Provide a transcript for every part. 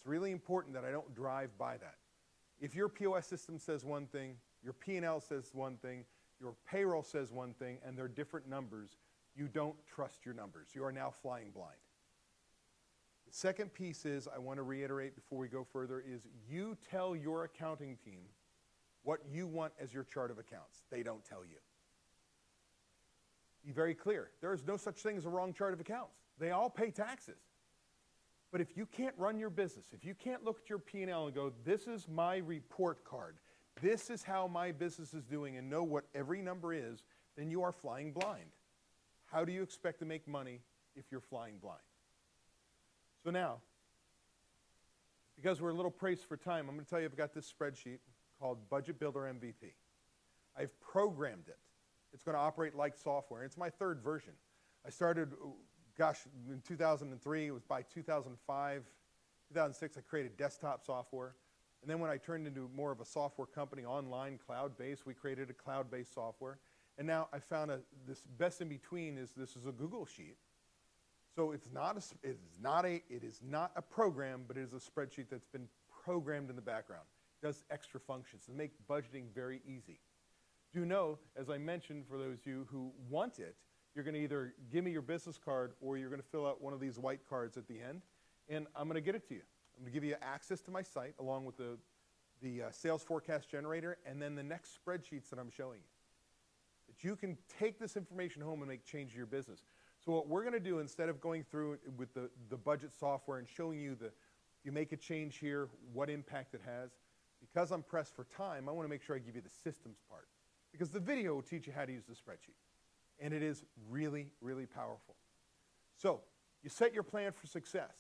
It's really important that I don't drive by that. If your POS system says one thing, your P&L says one thing, your payroll says one thing, and they're different numbers, you don't trust your numbers. You are now flying blind. The second piece is, I want to reiterate before we go further, is you tell your accounting team what you want as your chart of accounts. They don't tell you. Be very clear. There is no such thing as a wrong chart of accounts. They all pay taxes. But if you can't run your business, if you can't look at your P&L and go, this is my report card, this is how my business is doing, and know what every number is, then you are flying blind. How do you expect to make money if you're flying blind? So now, because we're a little pressed for time, I'm going to tell you I've got this spreadsheet called Budget Builder MVP. I've programmed it. It's going to operate like software. It's my third version. I started, gosh, in 2003. It was by 2005, 2006, I created desktop software. And then when I turned into more of a software company, online, cloud-based, we created a cloud-based software. And now I found this best in between is this is a Google sheet. So it is not a program, but it is a spreadsheet that's been programmed in the background. It does extra functions to make budgeting very easy. Do know, as I mentioned, for those of you who want it, you're going to either give me your business card or you're going to fill out one of these white cards at the end, and I'm going to get it to you. I'm going to give you access to my site along with the sales forecast generator and then the next spreadsheets that I'm showing you. That you can take this information home and make change to your business. So what we're going to do, instead of going through with the budget software and showing you you make a change here, what impact it has, because I'm pressed for time, I want to make sure I give you the systems part. Because the video will teach you how to use the spreadsheet. And it is really, really powerful. So you set your plan for success.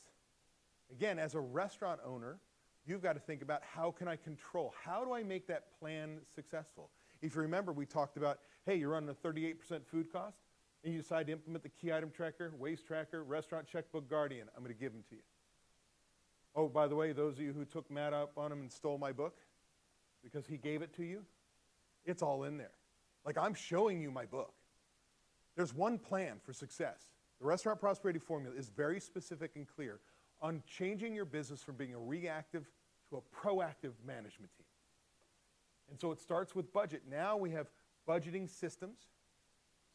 Again, as a restaurant owner, you've got to think about how can I control? How do I make that plan successful? If you remember, we talked about, hey, you're running a 38% food cost, and you decide to implement the key item tracker, waste tracker, restaurant checkbook guardian. I'm going to give them to you. Oh, by the way, those of you who took Matt up on him and stole my book because he gave it to you, it's all in there. Like, I'm showing you my book. There's one plan for success. The Restaurant Prosperity Formula is very specific and clear on changing your business from being a reactive to a proactive management team. And so it starts with budget. Now we have budgeting systems,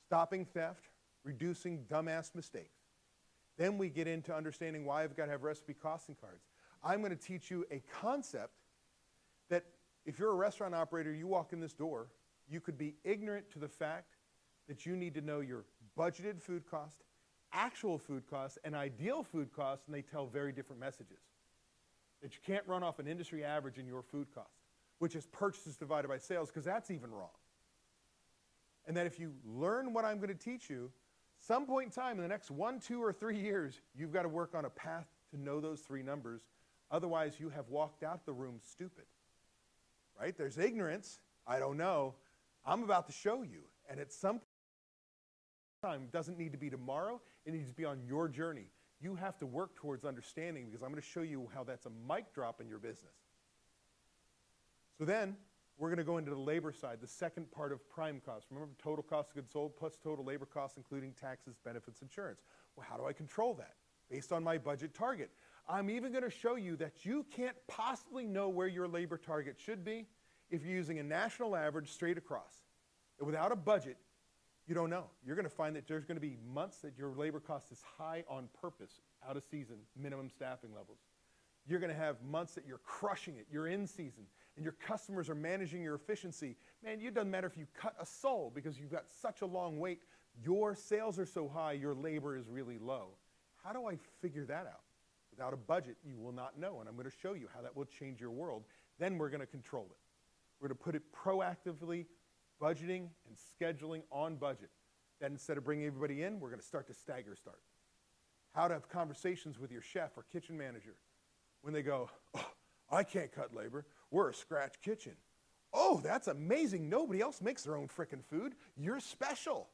stopping theft, reducing dumbass mistakes. Then we get into understanding why I've got to have recipe costing cards. I'm going to teach you a concept that if you're a restaurant operator, you walk in this door, you could be ignorant to the fact that you need to know your budgeted food cost, actual food costs, and ideal food costs, and they tell very different messages. That you can't run off an industry average in your food cost, which is purchases divided by sales, because that's even wrong. And that if you learn what I'm going to teach you, some point in time in the next 1, 2, or 3 years, you've got to work on a path to know those three numbers. Otherwise, you have walked out the room stupid. Right? There's ignorance. I don't know. I'm about to show you. And at some time, it doesn't need to be tomorrow. It needs to be on your journey. You have to work towards understanding, because I'm going to show you how that's a mic drop in your business. So then, we're going to go into the labor side, the second part of prime cost. Remember, total cost of goods sold plus total labor costs, including taxes, benefits, insurance. Well, how do I control that? Based on my budget target. I'm even going to show you that you can't possibly know where your labor target should be if you're using a national average straight across. And without a budget, you don't know. You're going to find that there's going to be months that your labor cost is high on purpose, out of season, minimum staffing levels. You're going to have months that you're crushing it, you're in season, and your customers are managing your efficiency. Man, it doesn't matter if you cut a sole because you've got such a long wait. Your sales are so high, your labor is really low. How do I figure that out? Without a budget, you will not know, and I'm going to show you how that will change your world. Then we're going to control it. We're going to put it proactively, budgeting and scheduling on budget. Then instead of bringing everybody in, we're going to start to stagger start. How to have conversations with your chef or kitchen manager when they go, oh, I can't cut labor. We're a scratch kitchen. Oh, that's amazing. Nobody else makes their own frickin' food. You're special,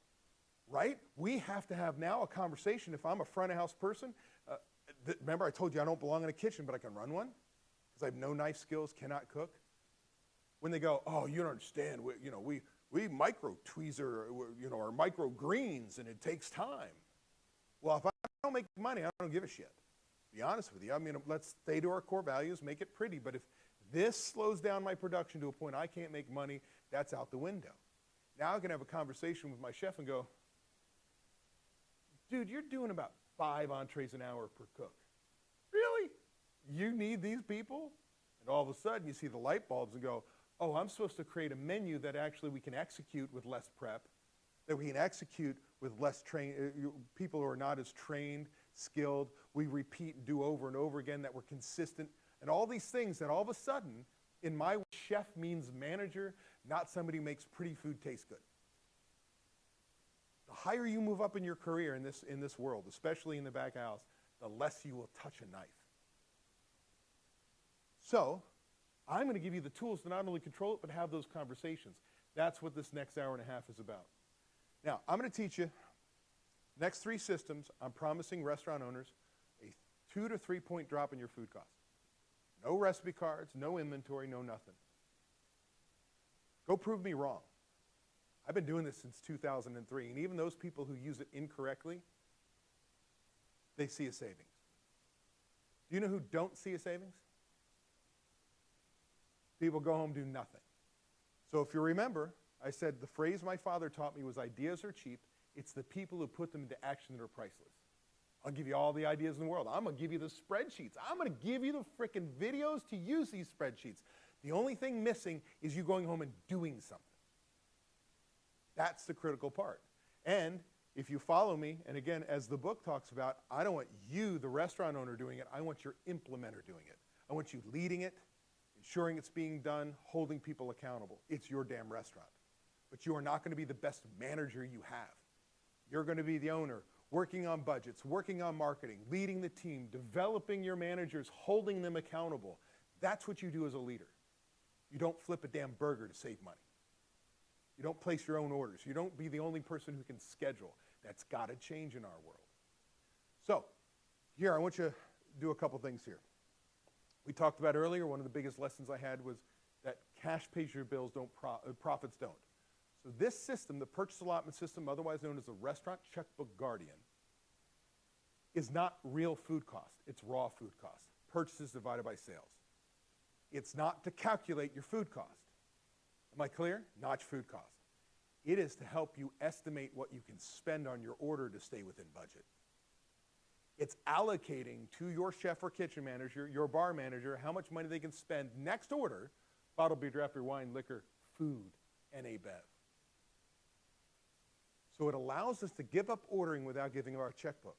right? We have to have now a conversation. If I'm a front of house person, remember I told you I don't belong in a kitchen, but I can run one because I have no knife skills, cannot cook. When they go, oh, you don't understand. We micro tweezer, or micro greens, and it takes time. Well, if I don't make money, I don't give a shit. be honest with you. I mean, let's stay to our core values, make it pretty. But if this slows down my production to a point I can't make money, that's out the window. Now I can have a conversation with my chef and go, dude, you're doing about 5 entrees an hour per cook. Really? You need these people? And all of a sudden you see the light bulbs and go, oh, I'm supposed to create a menu that actually we can execute with less prep, that we can execute with less people who are not as trained, skilled, we repeat and do over and over again, that we're consistent, and all these things that all of a sudden, in my chef means manager, not somebody who makes pretty food taste good. The higher you move up in your career in this world, especially in the back house, the less you will touch a knife. So, I'm going to give you the tools to not only control it, but have those conversations. That's what this next hour and a half is about. Now, I'm going to teach you next 3 systems. I'm promising restaurant owners a 2 to 3 point drop in your food cost. No recipe cards, no inventory, no nothing. Go prove me wrong. I've been doing this since 2003, and even those people who use it incorrectly, they see a savings. Do you know who don't see a savings? People go home, do nothing. So if you remember, I said the phrase my father taught me was ideas are cheap. It's the people who put them into action that are priceless. I'll give you all the ideas in the world. I'm going to give you the spreadsheets. I'm going to give you the frickin' videos to use these spreadsheets. The only thing missing is you going home and doing something. That's the critical part. And if you follow me, and again, as the book talks about, I don't want you, the restaurant owner, doing it. I want your implementer doing it. I want you leading it, ensuring it's being done, holding people accountable. It's your damn restaurant. But you are not going to be the best manager you have. You're going to be the owner, working on budgets, working on marketing, leading the team, developing your managers, holding them accountable. That's what you do as a leader. You don't flip a damn burger to save money. You don't place your own orders. You don't be the only person who can schedule. That's got to change in our world. So, here, I want you to do a couple things here. We talked about earlier, one of the biggest lessons I had was that cash pays your bills, profits don't. So this system, the purchase allotment system, otherwise known as the restaurant checkbook guardian, is not real food cost. It's raw food cost. Purchases divided by sales. It's not to calculate your food cost. Am I clear? Not food cost. It is to help you estimate what you can spend on your order to stay within budget. It's allocating to your chef or kitchen manager, your bar manager, how much money they can spend next order, bottled beer, draft beer, wine, liquor, food, and a bev. So it allows us to give up ordering without giving up our checkbook.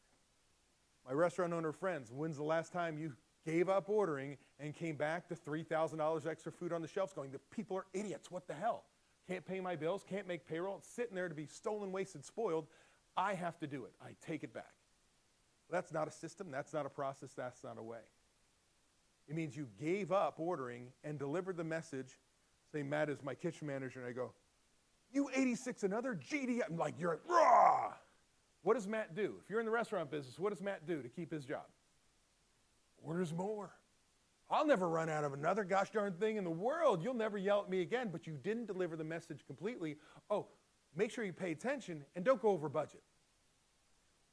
My restaurant owner friends, when's the last time you gave up ordering and came back to $3,000 extra food on the shelves going, the people are idiots, what the hell? Can't pay my bills, can't make payroll, it's sitting there to be stolen, wasted, spoiled. I have to do it. I take it back. Well, that's not a system, that's not a process, that's not a way. It means you gave up ordering and delivered the message, say Matt is my kitchen manager, and I go, you 86, another GD, I'm like, you're raw. What does Matt do? If you're in the restaurant business, what does Matt do to keep his job? Orders more. I'll never run out of another gosh darn thing in the world. You'll never yell at me again, but you didn't deliver the message completely. Oh, make sure you pay attention and don't go over budget.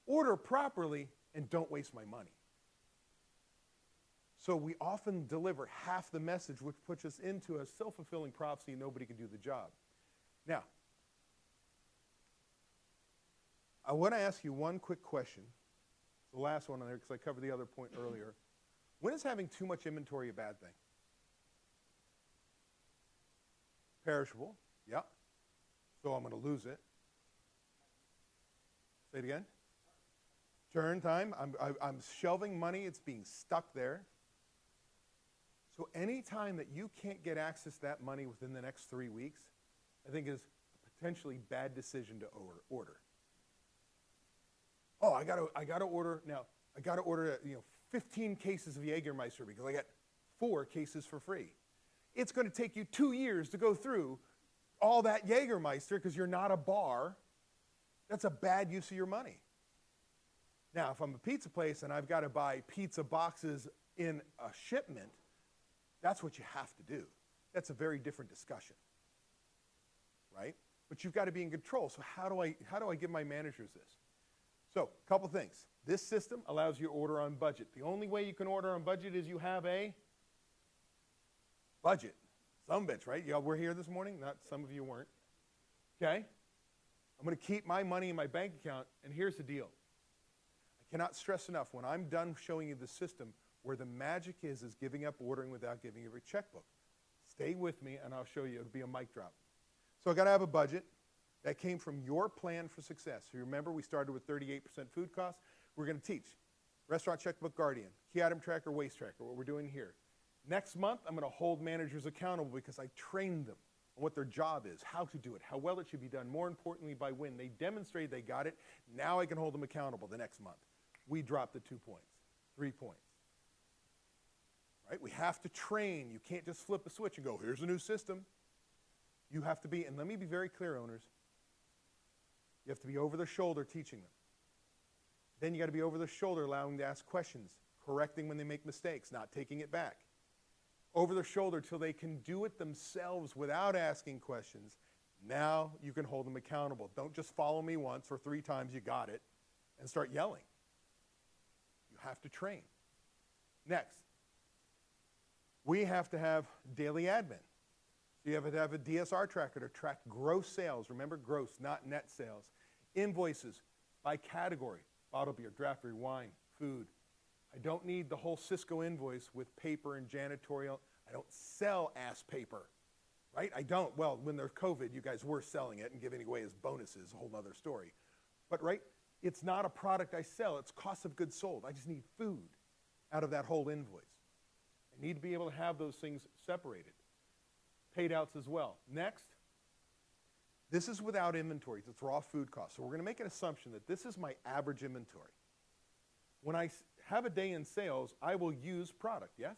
Order properly and don't waste my money. So we often deliver half the message, which puts us into a self-fulfilling prophecy and nobody can do the job. Now, I want to ask you one quick question. The last one on there, because I covered the other point earlier. When is having too much inventory a bad thing? Perishable, yeah. So I'm going to lose it. Say it again. Turn time. I'm shelving money. It's being stuck there. So any time that you can't get access to that money within the next 3 weeks, I think is a potentially bad decision to order. Oh, I gotta order now. I gotta order 15 cases of Jägermeister because I get 4 cases for free. It's going to take you 2 years to go through all that Jägermeister because you're not a bar. That's a bad use of your money. Now, if I'm a pizza place and I've got to buy pizza boxes in a shipment, that's what you have to do. That's a very different discussion, right? But you've got to be in control. So how do I give my managers this? So, a couple things. This system allows you to order on budget. The only way you can order on budget is you have a budget. Some bitch, right? Y'all were here this morning? Not some of you weren't. Okay? I'm going to keep my money in my bank account, and here's the deal. I cannot stress enough, when I'm done showing you the system, where the magic is giving up ordering without giving you a checkbook. Stay with me, and I'll show you. It'll be a mic drop. So I got to have a budget. That came from your plan for success. So remember, we started with 38% food costs. We're going to teach Restaurant Checkbook Guardian, Key Item Tracker, Waste Tracker, what we're doing here. Next month, I'm going to hold managers accountable because I trained them on what their job is, how to do it, how well it should be done, more importantly, by when. They demonstrated they got it. Now I can hold them accountable the next month. We dropped the 2 points, 3 points. Right? We have to train. You can't just flip a switch and go, here's a new system. You have to be, and let me be very clear, owners, you have to be over their shoulder teaching them. Then you got to be over their shoulder allowing them to ask questions, correcting when they make mistakes, not taking it back. Over their shoulder till they can do it themselves without asking questions. Now you can hold them accountable. Don't just follow me once or 3 times, you got it, and start yelling. You have to train. Next, we have to have daily admin. You have to have a DSR tracker to track gross sales. Remember, gross, not net sales. Invoices by category: bottled beer, draft beer, wine, food. I don't need the whole Cisco invoice with paper and janitorial. I don't sell ass paper, right? I don't. Well, when there's COVID, you guys were selling it and giving it away as bonuses, a whole other story. But, right, it's not a product I sell. It's cost of goods sold. I just need food out of that whole invoice. I need to be able to have those things separated. Paid outs as well. Next, this is without inventories. It's raw food costs. So we're going to make an assumption that this is my average inventory. When I have a day in sales, I will use product, yes?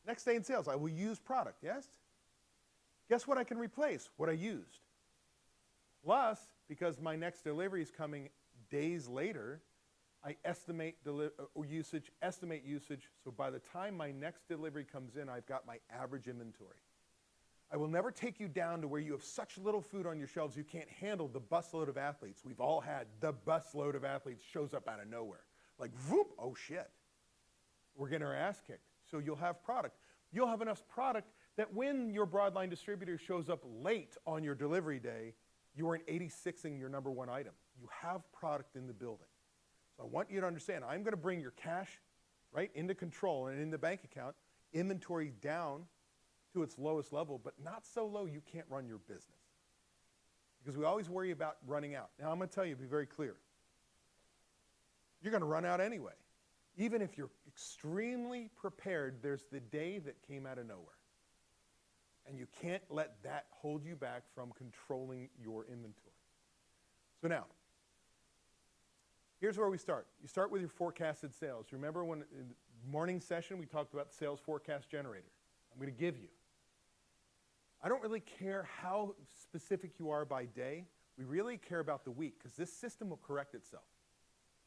Next day in sales, I will use product, yes? Guess what I can replace? What I used. Plus, because my next delivery is coming days later, I estimate usage, so by the time my next delivery comes in, I've got my average inventory. I will never take you down to where you have such little food on your shelves you can't handle the busload of athletes. We've all had the busload of athletes shows up out of nowhere. Like, whoop, oh shit. We're getting our ass kicked. So you'll have product. You'll have enough product that when your broadline distributor shows up late on your delivery day, you are in 86ing your number 1 item. You have product in the building. So I want you to understand, I'm going to bring your cash, right, into control and in the bank account, inventory down to its lowest level, but not so low you can't run your business. Because we always worry about running out. Now I'm going to tell you, be very clear. You're going to run out anyway. Even if you're extremely prepared, there's the day that came out of nowhere. And you can't let that hold you back from controlling your inventory. So now, here's where we start. You start with your forecasted sales. Remember when in the morning session we talked about the sales forecast generator? I'm going to give you. I don't really care how specific you are by day. We really care about the week because this system will correct itself.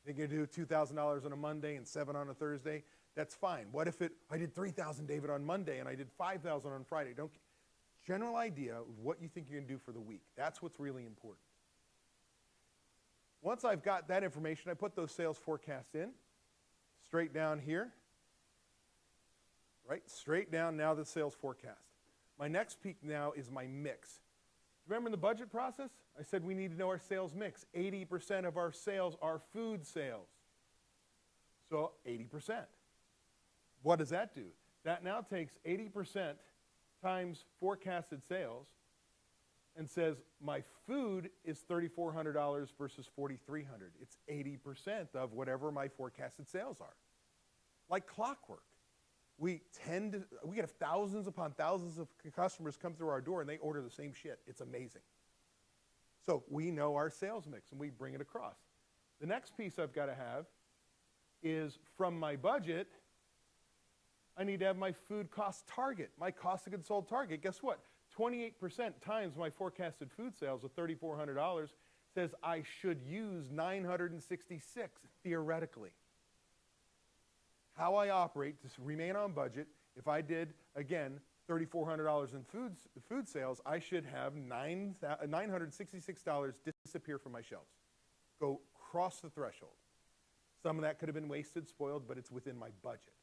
If you're going to do $2,000 on a Monday and $7,000 on a Thursday, that's fine. What if I did $3,000, David, on Monday and I did $5,000 on Friday? General idea of what you think you're going to do for the week. That's what's really important. Once I've got that information, I put those sales forecasts in, straight down here, right? Straight down now the sales forecast. My next peak now is my mix. Remember in the budget process, I said we need to know our sales mix. 80% of our sales are food sales. So 80%. What does that do? That now takes 80% times forecasted sales and says my food is $3,400 versus $4,300. It's 80% of whatever my forecasted sales are. Like clockwork. We get thousands upon thousands of customers come through our door and they order the same shit. It's amazing. So we know our sales mix and we bring it across. The next piece I've got to have is from my budget, I need to have my food cost target, my cost of goods sold target. Guess what? 28% times my forecasted food sales of $3,400 says I should use $966 theoretically. How I operate to remain on budget, if I did, again, $3,400 in food sales, I should have $966 disappear from my shelves. Go crossed the threshold. Some of that could have been wasted, spoiled, but it's within my budget.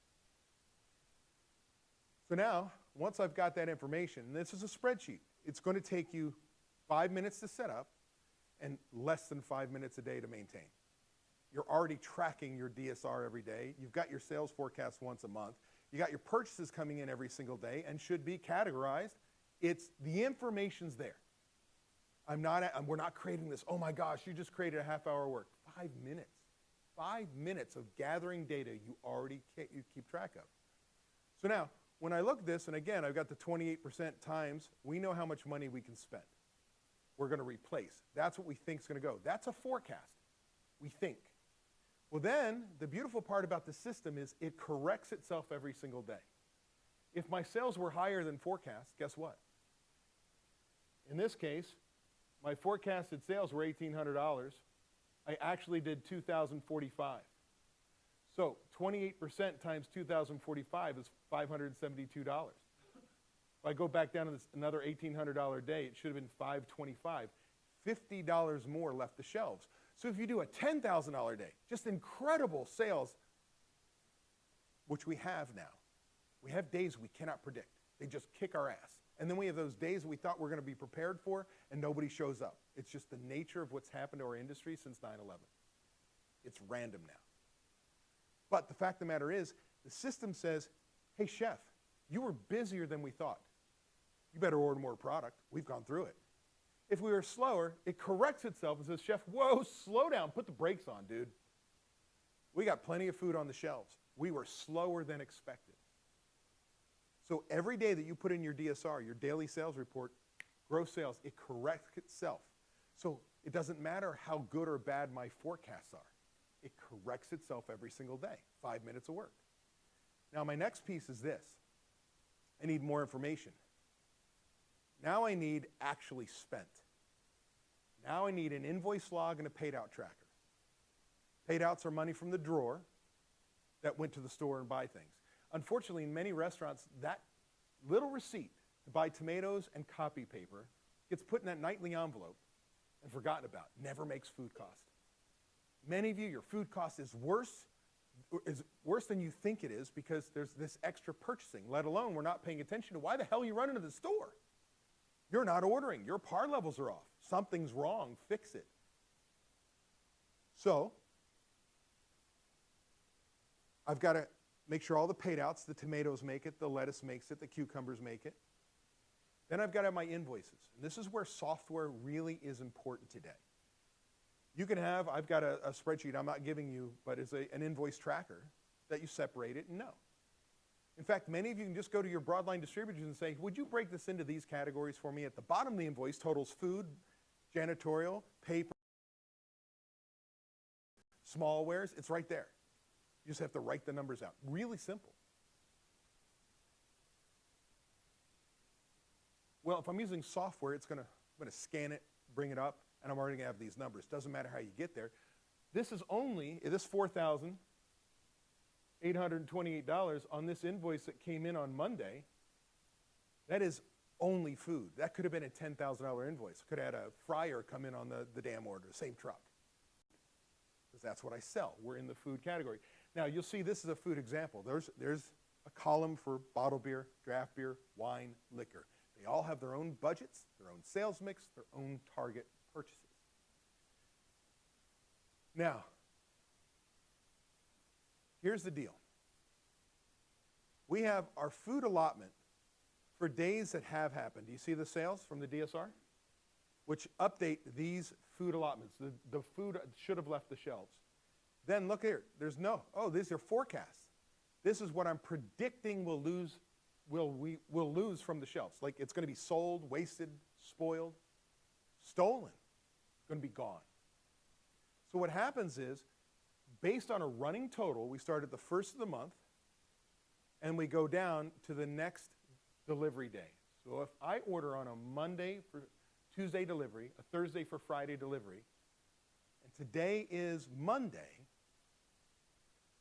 So now, once I've got that information, and this is a spreadsheet, it's going to take you 5 minutes to set up and less than 5 minutes a day to maintain. You're already tracking your DSR every day. You've got your sales forecast once a month. You got your purchases coming in every single day and should be categorized. The information's there. We're not creating this, oh my gosh, you just created a half-hour work. 5 minutes. 5 minutes of gathering data you keep track of. So now, when I look at this, and again, I've got the 28% times, we know how much money we can spend. We're going to replace. That's what we think is going to go. That's a forecast. We think. Well then, the beautiful part about the system is it corrects itself every single day. If my sales were higher than forecast, guess what? In this case, my forecasted sales were $1,800. I actually did $2,045. So 28% times $2,045 is $572. If I go back down to this another $1,800 day, it should have been $525. $50 more left the shelves. So if you do a $10,000 day, just incredible sales, which we have now. We have days we cannot predict. They just kick our ass. And then we have those days we thought we're going to be prepared for, and nobody shows up. It's just the nature of what's happened to our industry since 9/11. It's random now. But the fact of the matter is, the system says, hey, chef, you were busier than we thought. You better order more product. We've gone through it. If we were slower, it corrects itself and says, chef, whoa, slow down. Put the brakes on, dude. We got plenty of food on the shelves. We were slower than expected. So every day that you put in your DSR, your daily sales report, gross sales, it corrects itself. So it doesn't matter how good or bad my forecasts are. It corrects itself every single day. 5 minutes of work. Now my next piece is this. I need more information. Now I need actually spent. Now I need an invoice log and a paid out tracker. Paid outs are money from the drawer that went to the store and buy things. Unfortunately, in many restaurants, that little receipt to buy tomatoes and copy paper gets put in that nightly envelope and forgotten about. Never makes food cost. Many of you, your food cost is worse than you think it is because there's this extra purchasing, let alone we're not paying attention to why the hell are you running to the store? You're not ordering. Your par levels are off. Something's wrong. Fix it. So I've got to make sure all the paid outs, the tomatoes make it, the lettuce makes it, the cucumbers make it. Then I've got to have my invoices. And this is where software really is important today. You can have, I've got a spreadsheet I'm not giving you, but it's an invoice tracker that you separate it and know. In fact, many of you can just go to your broadline distributors and say, would you break this into these categories for me? At the bottom of the invoice totals food, janitorial, paper, small wares. It's right there. You just have to write the numbers out. Really simple. Well, if I'm using software, I'm going to scan it, bring it up, and I'm already going to have these numbers. Doesn't matter how you get there. This $4,828 on this invoice that came in on Monday, that is only food. That could have been a $10,000 invoice. Could have had a fryer come in on the damn order, same truck. Because that's what I sell. We're in the food category. Now, you'll see this is a food example. There's a column for bottled beer, draft beer, wine, liquor. They all have their own budgets, their own sales mix, their own target purchases. Now, here's the deal. We have our food allotment for days that have happened. Do you see the sales from the DSR? Which update these food allotments. The food should have left the shelves. Then look here. These are forecasts. This is what I'm predicting we'll lose from the shelves. Like it's going to be sold, wasted, spoiled, stolen. It's going to be gone. So what happens is, based on a running total, we start at the first of the month, and we go down to the next delivery day. So if I order on a Monday for Tuesday delivery, a Thursday for Friday delivery, and today is Monday,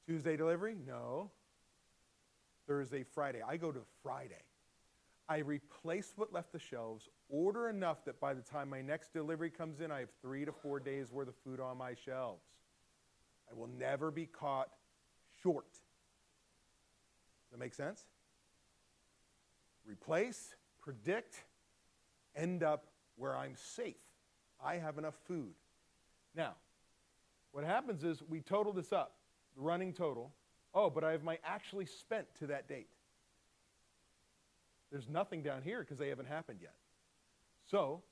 Tuesday delivery? No. Thursday, Friday. I go to Friday. I replace what left the shelves, order enough that by the time my next delivery comes in, I have 3 to 4 days worth of food on my shelves. I will never be caught short. Does that make sense? Replace, predict, end up where I'm safe. I have enough food. Now, what happens is we total this up, the running total. Oh, but I have my actually spent to that date. There's nothing down here because they haven't happened yet. So,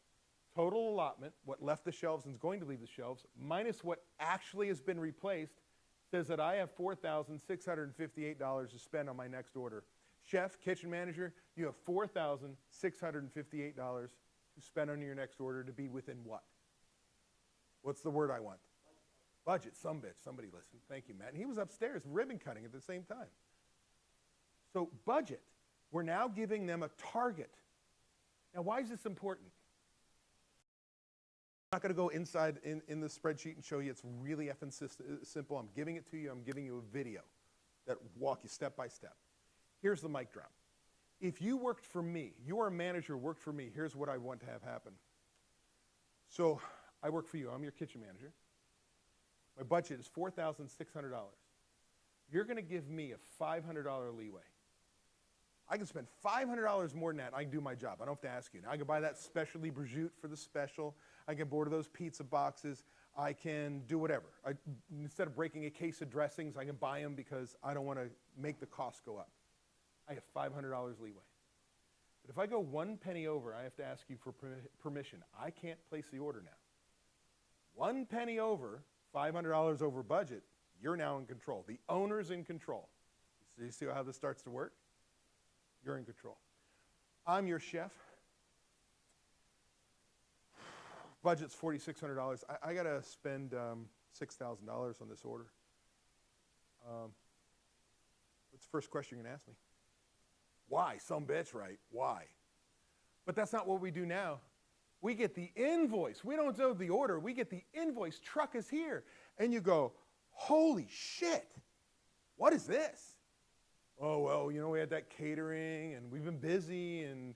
total allotment, what left the shelves and is going to leave the shelves, minus what actually has been replaced, says that I have $4,658 to spend on my next order. Chef, kitchen manager, you have $4,658 to spend on your next order to be within what? What's the word I want? Budget. Some bitch. Somebody listen. Thank you, Matt. And he was upstairs ribbon cutting at the same time. So budget. We're now giving them a target. Now, why is this important? I'm not going to go inside in the spreadsheet and show you. It's really effing simple. I'm giving it to you. I'm giving you a video that walk you step by step. Here's the mic drop. If you worked for me, you are a manager, worked for me, here's what I want to have happen. So I work for you. I'm your kitchen manager. My budget is $4,600. You're going to give me a $500 leeway. I can spend $500 more than that, and I can do my job. I don't have to ask you. Now, I can buy that specialty prosciutto for the special. I can order those pizza boxes. I can do whatever. Instead of breaking a case of dressings, I can buy them because I don't want to make the cost go up. I have $500 leeway. But if I go 1 penny over, I have to ask you for permission. I can't place the order now. 1 penny over, $500 over budget, you're now in control. The owner's in control. So you see how this starts to work? You're in control. I'm your chef. Budget's $4,600. I got to spend $6,000 on this order. What's the first question you're going to ask me? Why? Some bitch, right? Why? But that's not what we do now. We get the invoice. We don't know the order. We get the invoice. Truck is here. And you go, holy shit. What is this? Oh, well, you know, we had that catering and we've been busy and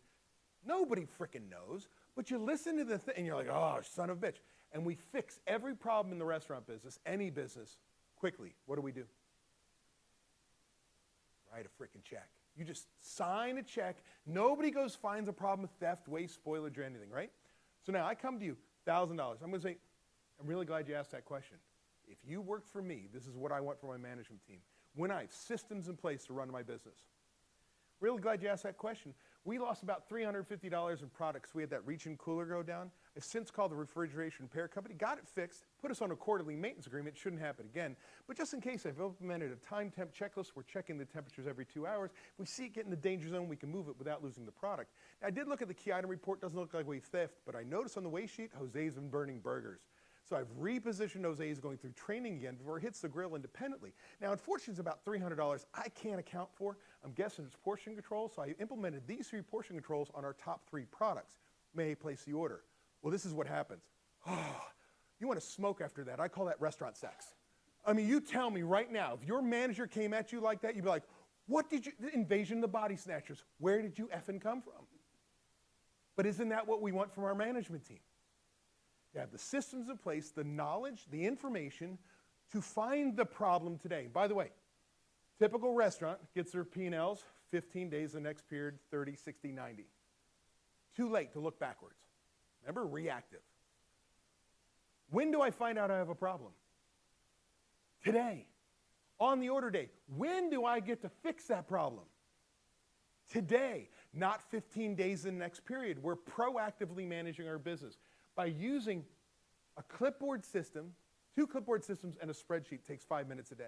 nobody freaking knows. But you listen to the thing and you're like, oh, son of a bitch. And we fix every problem in the restaurant business, any business, quickly. What do? Write a freaking check. You just sign a check. Nobody goes finds a problem with theft, waste, spoilage, or anything, right? So now I come to you, $1,000. I'm going to say, I'm really glad you asked that question. If you worked for me, this is what I want for my management team. When I have systems in place to run my business. Really glad you asked that question. We lost about $350 in products. We had that reach and cooler go down. I've since called the refrigeration repair company, got it fixed, put us on a quarterly maintenance agreement. It shouldn't happen again. But just in case, I've implemented a time temp checklist. We're checking the temperatures every 2 hours. If we see it get in the danger zone, we can move it without losing the product. Now, I did look at the key item report. Doesn't look like we theft, but I noticed on the waste sheet, Jose's been burning burgers. So I've repositioned Jose's going through training again before it hits the grill independently. Now, unfortunately, it's about $300 I can't account for. I'm guessing it's portion control, so I implemented these 3 portion controls on our top 3 products. May I place the order? Well, this is what happens. Oh, you want to smoke after that. I call that restaurant sex. I mean, you tell me right now, if your manager came at you like that, you'd be like, what did you, invasion of the body snatchers, where did you effing come from? But isn't that what we want from our management team? To have the systems in place, the knowledge, the information to find the problem today. By the way, typical restaurant gets their P&Ls 15 days the next period, 30, 60, 90. Too late to look backwards. Remember, reactive. When do I find out I have a problem? Today. On the order date. When do I get to fix that problem? Today. Not 15 days in the next period. We're proactively managing our business. By using a clipboard system, 2 clipboard systems, and a spreadsheet takes 5 minutes a day.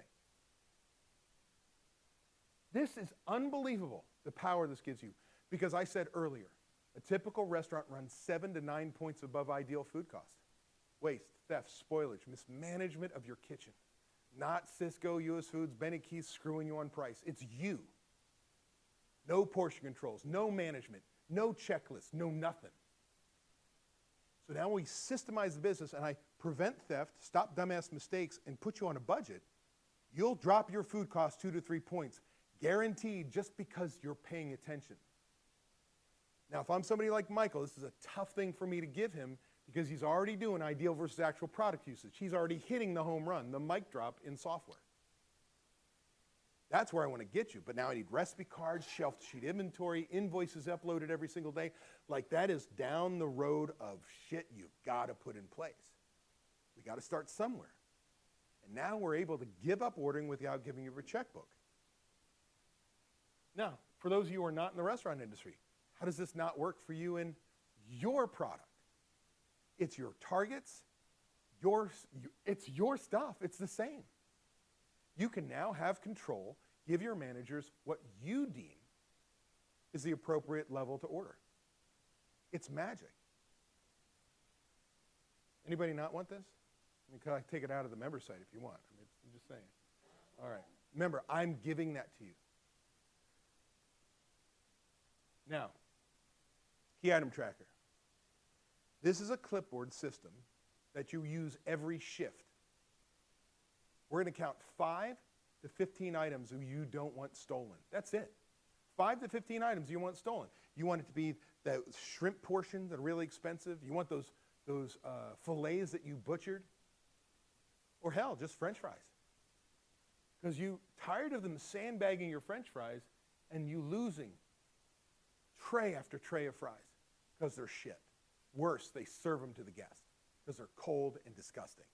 This is unbelievable, the power this gives you. Because I said earlier, a typical restaurant runs 7 to 9 points above ideal food cost. Waste, theft, spoilage, mismanagement of your kitchen. Not Cisco, US Foods, Benny Keith's screwing you on price. It's you. No portion controls, no management, no checklist, no nothing. So now we systemize the business and I prevent theft, stop dumbass mistakes, and put you on a budget. You'll drop your food costs 2 to 3 points, guaranteed, just because you're paying attention. Now, if I'm somebody like Michael, this is a tough thing for me to give him because he's already doing ideal versus actual product usage. He's already hitting the home run, the mic drop in software. That's where I want to get you. But now I need recipe cards, shelf sheet inventory, invoices uploaded every single day. Like, that is down the road of shit you've got to put in place. We got to start somewhere. And now we're able to give up ordering without giving you a checkbook. Now, for those of you who are not in the restaurant industry, how does this not work for you in your product? It's your targets, it's your stuff. It's the same. You can now have control, give your managers what you deem is the appropriate level to order. It's magic. Anybody not want this? I mean, can I take it out of the member site if you want? I mean, I'm just saying. All right. Remember, I'm giving that to you. Now, key item tracker. This is a clipboard system that you use every shift. We're going to count 5 to 15 items that you don't want stolen. That's it. 5 to 15 items you want stolen. You want it to be the shrimp portions that are really expensive. You want those fillets that you butchered. Or hell, just French fries. Because you tired of them sandbagging your French fries and you losing tray after tray of fries because they're shit. Worse, they serve them to the guest because they're cold and disgusting.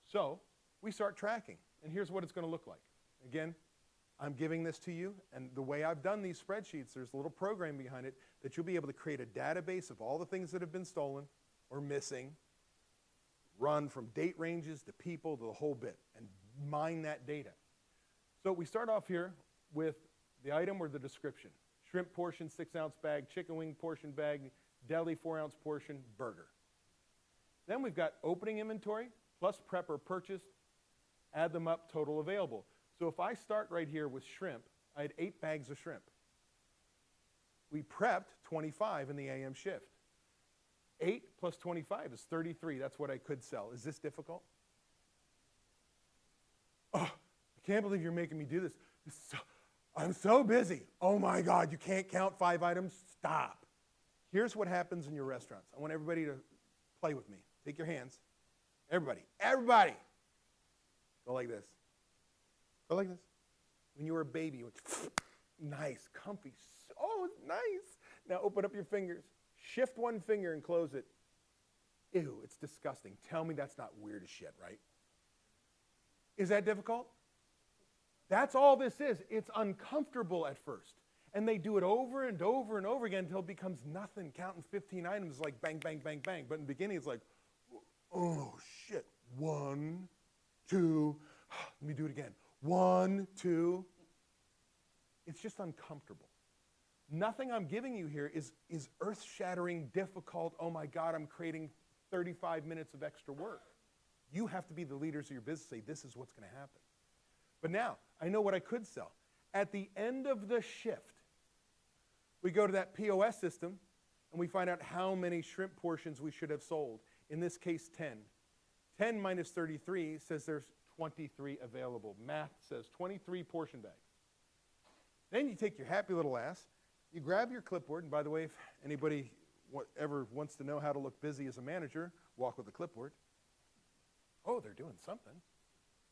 So we start tracking, and here's what it's going to look like. Again, I'm giving this to you, and the way I've done these spreadsheets, there's a little program behind it that you'll be able to create a database of all the things that have been stolen or missing, run from date ranges to people to the whole bit, and mine that data. So we start off here with the item or the description. Shrimp portion, 6-ounce bag, chicken wing portion bag, deli 4-ounce portion, burger. Then we've got opening inventory, plus prep or purchase, add them up, total available. So if I start right here with shrimp, I had 8 bags of shrimp. We prepped 25 in the AM shift. 8 plus 25 is 33. That's what I could sell. Is this difficult? Oh, I can't believe you're making me do this. I'm so busy. Oh my God, you can't count 5 items? Stop. Here's what happens in your restaurants. I want everybody to play with me. Take your hands. Everybody. Go like this. Go like this. When you were a baby, you went, nice, comfy. Oh, nice. Now open up your fingers. Shift one finger and close it. Ew, it's disgusting. Tell me that's not weird as shit, right? Is that difficult? That's all this is. It's uncomfortable at first. And they do it over and over and over again until it becomes nothing. Counting 15 items is like bang, bang, bang, bang. But in the beginning, it's like, oh, shit. 1, 2. Let me do it again. 1, 2. It's just uncomfortable. Nothing I'm giving you here is earth-shattering, difficult, oh my God, I'm creating 35 minutes of extra work. You have to be the leaders of your business, say this is what's going to happen. But now, I know what I could sell. At the end of the shift, we go to that POS system and we find out how many shrimp portions we should have sold. In this case, 10. 10 minus 33 says there's 23 available. Math says 23 portion bags. Then you take your happy little ass, you grab your clipboard, and by the way, if anybody ever wants to know how to look busy as a manager, walk with a clipboard. Oh, they're doing something.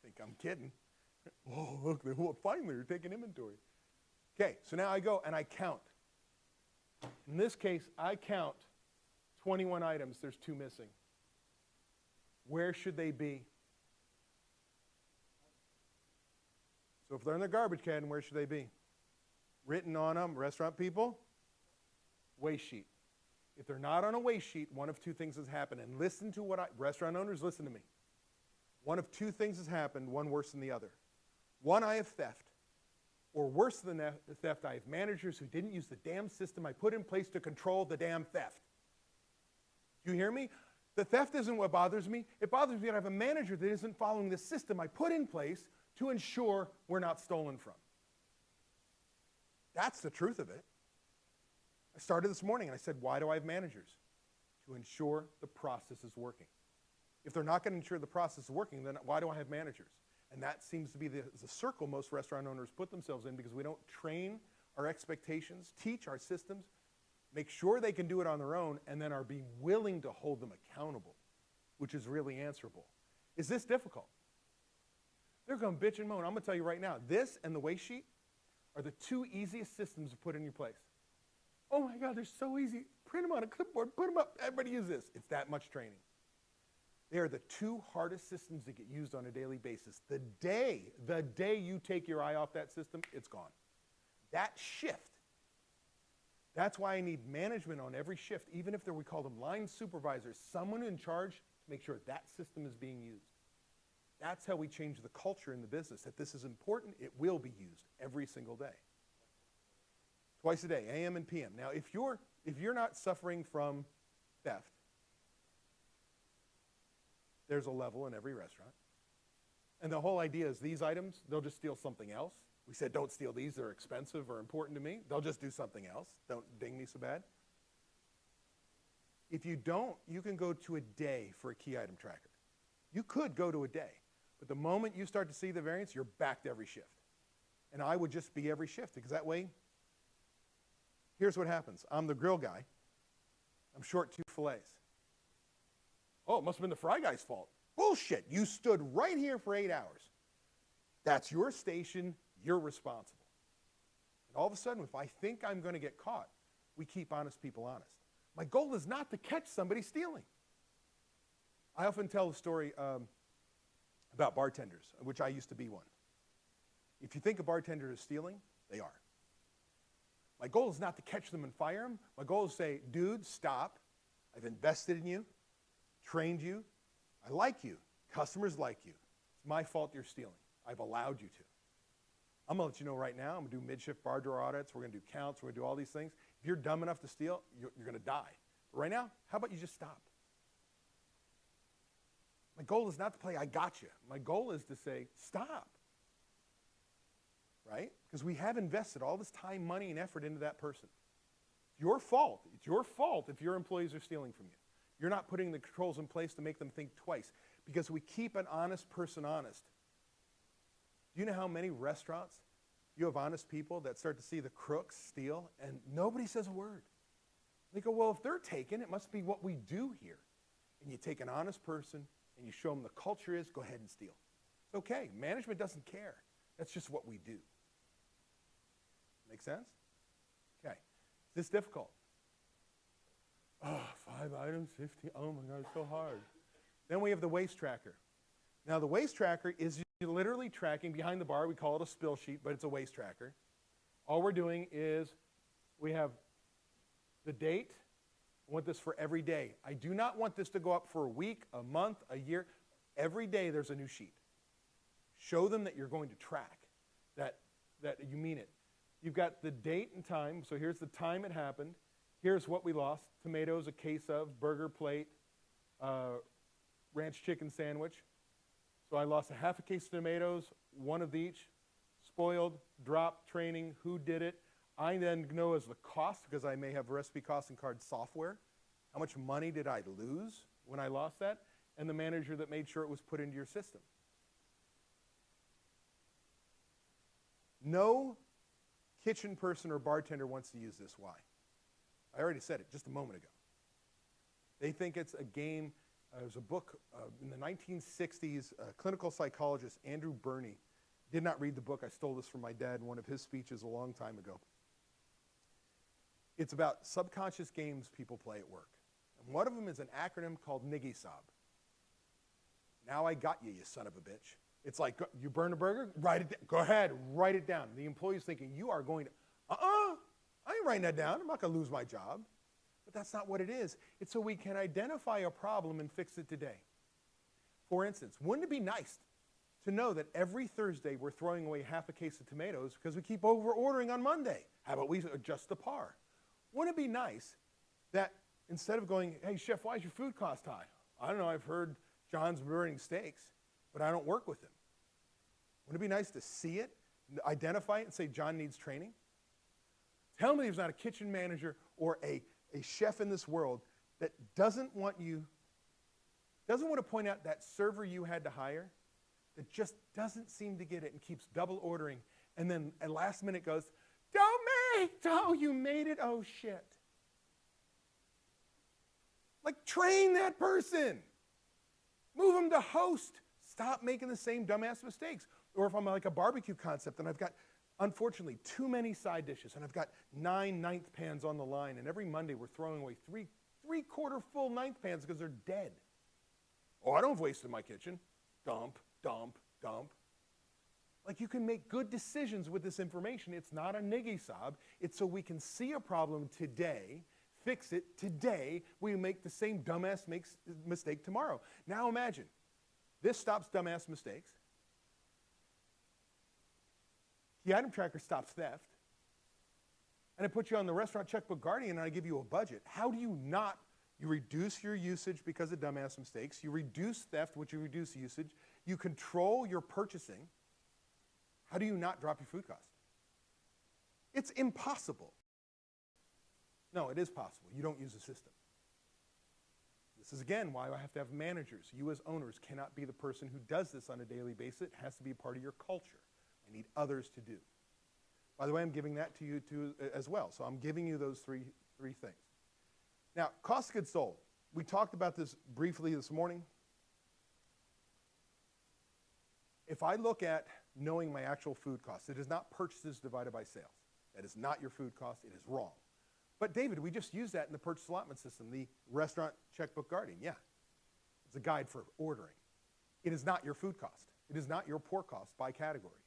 Think I'm kidding. Oh, look, finally, they're taking inventory. Okay, so now I go and I count. In this case, I count 21 items. There's 2 missing. Where should they be? So if they're in the garbage can, where should they be? Written on them, restaurant people, waste sheet. If they're not on a waste sheet, one of 2 things has happened. And listen to what restaurant owners, listen to me. One of 2 things has happened, one worse than the other. One, I have theft. Or worse than theft, I have managers who didn't use the damn system I put in place to control the damn theft. Do you hear me? The theft isn't what bothers me. It bothers me that I have a manager that isn't following the system I put in place to ensure we're not stolen from. That's the truth of it. I started this morning and I said, why do I have managers? To ensure the process is working. If they're not going to ensure the process is working, then why do I have managers? And that seems to be the circle most restaurant owners put themselves in because we don't train our expectations, teach our systems, make sure they can do it on their own, and then are being willing to hold them accountable, which is really answerable. Is this difficult? They're going to bitch and moan. I'm going to tell you right now, this and the waste sheet are the two easiest systems to put in your place. Oh my God, they're so easy. Print them on a clipboard, put them up, everybody use this. It's that much training. They are the two hardest systems that get used on a daily basis. The day you take your eye off that system, it's gone. That shift, that's why I need management on every shift, even if we call them line supervisors, someone in charge to make sure that system is being used. That's how we change the culture in the business, that this is important, it will be used every single day. Twice a day, AM and PM. Now, if you're not suffering from theft, there's a level in every restaurant. And the whole idea is these items, they'll just steal something else. We said, don't steal these, they're expensive or important to me. They'll just do something else. Don't ding me so bad. If you don't, you can go to a day for a key item tracker. You could go to a day. But the moment you start to see the variance, you're back to every shift. And I would just be every shift, because that way, here's what happens. I'm the grill guy. I'm short 2 fillets. Oh, it must have been the fry guy's fault. Bullshit. You stood right here for 8 hours. That's your station. You're responsible. And all of a sudden, if I think I'm going to get caught, we keep honest people honest. My goal is not to catch somebody stealing. I often tell the story about bartenders, which I used to be one. If you think a bartender is stealing, they are. My goal is not to catch them and fire them. My goal is to say, dude, stop. I've invested in you, trained you. I like you. Customers like you. It's my fault you're stealing. I've allowed you to. I'm going to let you know right now, I'm going to do mid-shift bar door audits. We're going to do counts. We're going to do all these things. If you're dumb enough to steal, you're going to die. But right now, how about you just stop? My goal is not to play I got you. My goal is to say, stop. Right? Because we have invested all this time, money, and effort into that person. It's your fault. It's your fault if your employees are stealing from you. You're not putting the controls in place to make them think twice. Because we keep an honest person honest. Do you know how many restaurants you have honest people that start to see the crooks steal and nobody says a word? They go, well, if they're taken, it must be what we do here. And you take an honest person and you show them the culture is, go ahead and steal. It's okay. Management doesn't care. That's just what we do. Make sense? Okay. Is this difficult? Oh, 5 items, 50. Oh my God, it's so hard. Then we have the waste tracker. Now the waste tracker is literally tracking behind the bar. We call it a spill sheet, but it's a waste tracker. All we're doing is we have the date. I want this for every day. I do not want this to go up for a week, a month, a year. Every day there's a new sheet. Show them that you're going to track, that you mean it. You've got the date and time. So here's the time it happened. Here's what we lost. Tomatoes, a case of, burger plate, ranch chicken sandwich. So I lost a half a case of tomatoes, one of each, spoiled, dropped, training, who did it. I then know as the cost, because I may have recipe cost and card software, how much money did I lose when I lost that, and the manager that made sure it was put into your system. No kitchen person or bartender wants to use this. Why? I already said it just a moment ago. They think it's a game. There's a book in the 1960s, clinical psychologist Andrew Burney. Did not read the book. I stole this from my dad in one of his speeches a long time ago. It's about subconscious games people play at work. And one of them is an acronym called NIGISOB. Now I got you, you son of a bitch. It's like, you burn a burger? Write it down. Go ahead, write it down. The employee's thinking, you are going to, I ain't writing that down. I'm not going to lose my job. But that's not what it is. It's so we can identify a problem and fix it today. For instance, wouldn't it be nice to know that every Thursday we're throwing away half a case of tomatoes because we keep over-ordering on Monday? How about we adjust the par? Wouldn't it be nice that instead of going, hey, chef, why is your food cost high? I don't know, I've heard John's burning steaks, but I don't work with him. Wouldn't it be nice to see it, identify it, and say, John needs training? Tell me there's not a kitchen manager or a chef in this world that doesn't want to point out that server you had to hire that just doesn't seem to get it and keeps double ordering, and then at last minute goes, don't make, oh, you made it, oh shit. Like, train that person. Move them to host. Stop making the same dumbass mistakes. Or if I'm like a barbecue concept and I've got, unfortunately, too many side dishes and I've got 9 ninth pans on the line, and every Monday we're throwing away three-quarter full ninth pans because they're dead. Oh, I don't have waste in my kitchen. Dump, dump, dump. Like, you can make good decisions with this information. It's not a niggy sob. It's so we can see a problem today, fix it today, we make the same dumbass mistake tomorrow. Now imagine, this stops dumbass mistakes. The item tracker stops theft. And it puts you on the restaurant checkbook guardian, and I give you a budget. How do you not? You reduce your usage because of dumbass mistakes. You reduce theft, which you reduce usage. You control your purchasing. How do you not drop your food cost? It's impossible. No, it is possible. You don't use a system. This is, again, why I have to have managers. You as owners cannot be the person who does this on a daily basis. It has to be a part of your culture. I need others to do. By the way, I'm giving that to you too as well. So I'm giving you those three things. Now, cost of goods sold. We talked about this briefly this morning. If I look at knowing my actual food costs, it is not purchases divided by sales. That is not your food cost. It is wrong. But David, we just used that in the purchase allotment system, the restaurant checkbook guardian. Yeah, it's a guide for ordering. It is not your food cost. It is not your pour cost by category.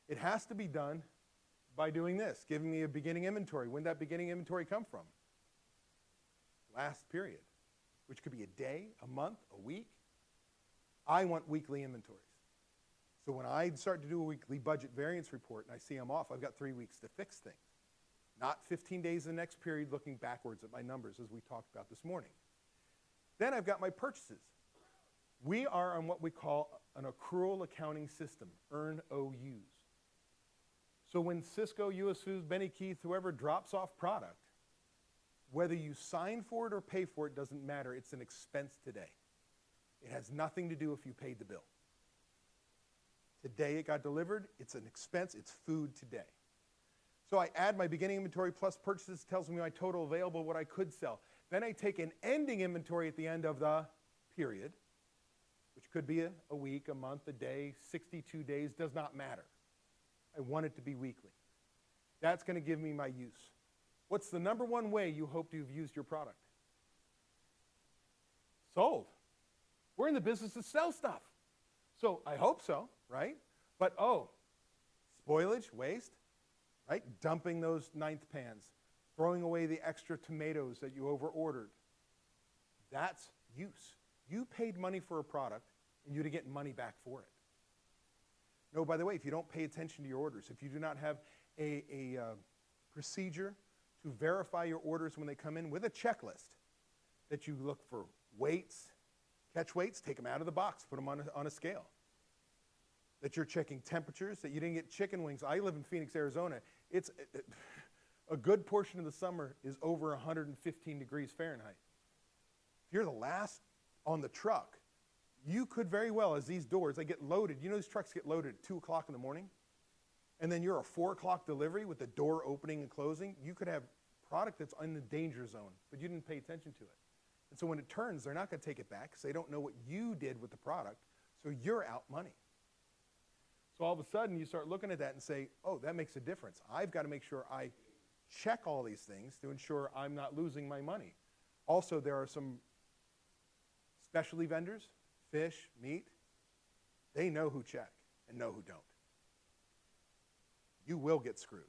It has to be done by doing this, giving me a beginning inventory. When did that beginning inventory come from? Last period, which could be a day, a month, a week. I want weekly inventories. So when I start to do a weekly budget variance report and I see I'm off, I've got 3 weeks to fix things. Not 15 days in the next period looking backwards at my numbers as we talked about this morning. Then I've got my purchases. We are on what we call an accrual accounting system, earn OUs. So when Cisco, US Foods, Benny Keith, whoever drops off product, whether you sign for it or pay for it doesn't matter. It's an expense today. It has nothing to do if you paid the bill. Today it got delivered. It's an expense. It's food today. So I add my beginning inventory plus purchases, tells me my total available, what I could sell. Then I take an ending inventory at the end of the period, which could be a week, a month, a day, 62 days, does not matter. I want it to be weekly. That's going to give me my use. What's the number one way you hope to have used your product? Sold. We're in the business to sell stuff. So I hope so, right? But spoilage, waste, right? Dumping those ninth pans, throwing away the extra tomatoes that you over-ordered. That's use. You paid money for a product, and you're to get money back for it. No, by the way, if you don't pay attention to your orders, if you do not have a procedure to verify your orders when they come in with a checklist, that you look for weights, catch weights, take them out of the box, put them on a scale. That you're checking temperatures, that you didn't get chicken wings. I live in Phoenix, Arizona. It's a good portion of the summer is over 115 degrees Fahrenheit. If you're the last on the truck, you could very well, as these doors, they get loaded. You know these trucks get loaded at 2 o'clock in the morning? And then you're a 4 o'clock delivery with the door opening and closing. You could have product that's in the danger zone, but you didn't pay attention to it. And so when it turns, they're not going to take it back because they don't know what you did with the product, so you're out money. So all of a sudden, you start looking at that and say, oh, that makes a difference. I've got to make sure I check all these things to ensure I'm not losing my money. Also, there are some specialty vendors, fish, meat. They know who check and know who don't. You will get screwed.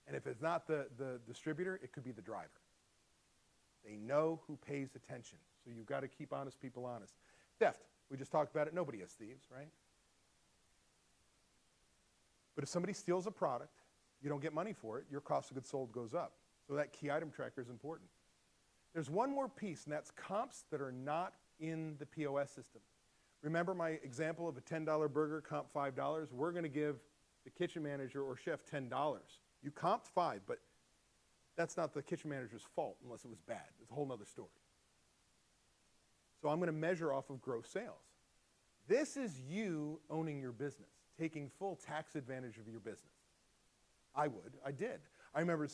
And if it's not the distributor, it could be the driver. They know who pays attention. So you've got to keep honest people honest. Theft, we just talked about it. Nobody has thieves, right? But if somebody steals a product, you don't get money for it, your cost of goods sold goes up. So that key item tracker is important. There's one more piece, and that's comps that are not in the POS system. Remember my example of a $10 burger, comp $5? We're going to give the kitchen manager or chef $10. You comped $5, but that's not the kitchen manager's fault unless it was bad. It's a whole other story. So I'm going to measure off of gross sales. This is you owning your business, taking full tax advantage of your business. I did. I remember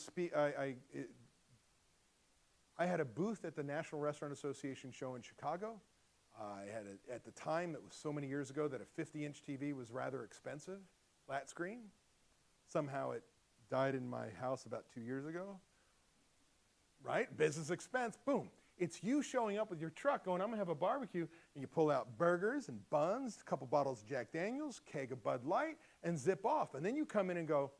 I had a booth at the National Restaurant Association show in Chicago. I had at the time, it was so many years ago that a 50-inch TV was rather expensive, flat screen. Somehow it died in my house about 2 years ago. Right? Business expense, boom. It's you showing up with your truck going, I'm gonna have a barbecue, and you pull out burgers and buns, a couple bottles of Jack Daniels, keg of Bud Light, and zip off. And then you come in and go,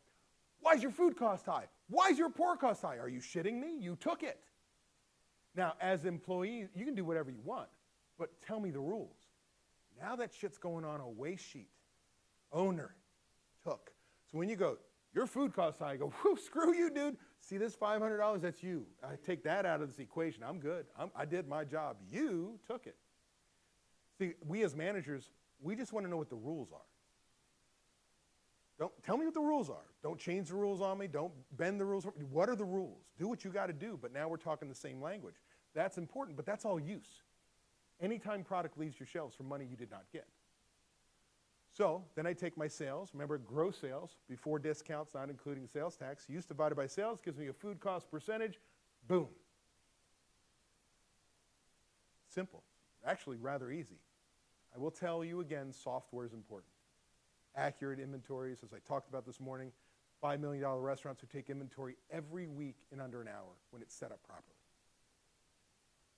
why is your food cost high? Why is your pork cost high? Are you shitting me? You took it. Now, as employees, you can do whatever you want, but tell me the rules. Now that shit's going on a waste sheet. Owner took. So when you go, your food costs high, I go, whew, screw you, dude. See this $500, that's you. I take that out of this equation. I'm good. I did my job. You took it. See, we as managers, we just want to know what the rules are. Don't tell me what the rules are. Don't change the rules on me. Don't bend the rules. What are the rules? Do what you got to do, but now we're talking the same language. That's important, but that's all use. Anytime product leaves your shelves for money you did not get. So then I take my sales, remember gross sales, before discounts, not including sales tax, use divided by sales gives me a food cost percentage, boom. Simple, actually rather easy. I will tell you again, software is important. Accurate inventories, as I talked about this morning, $5 million restaurants who take inventory every week in under an hour when it's set up properly.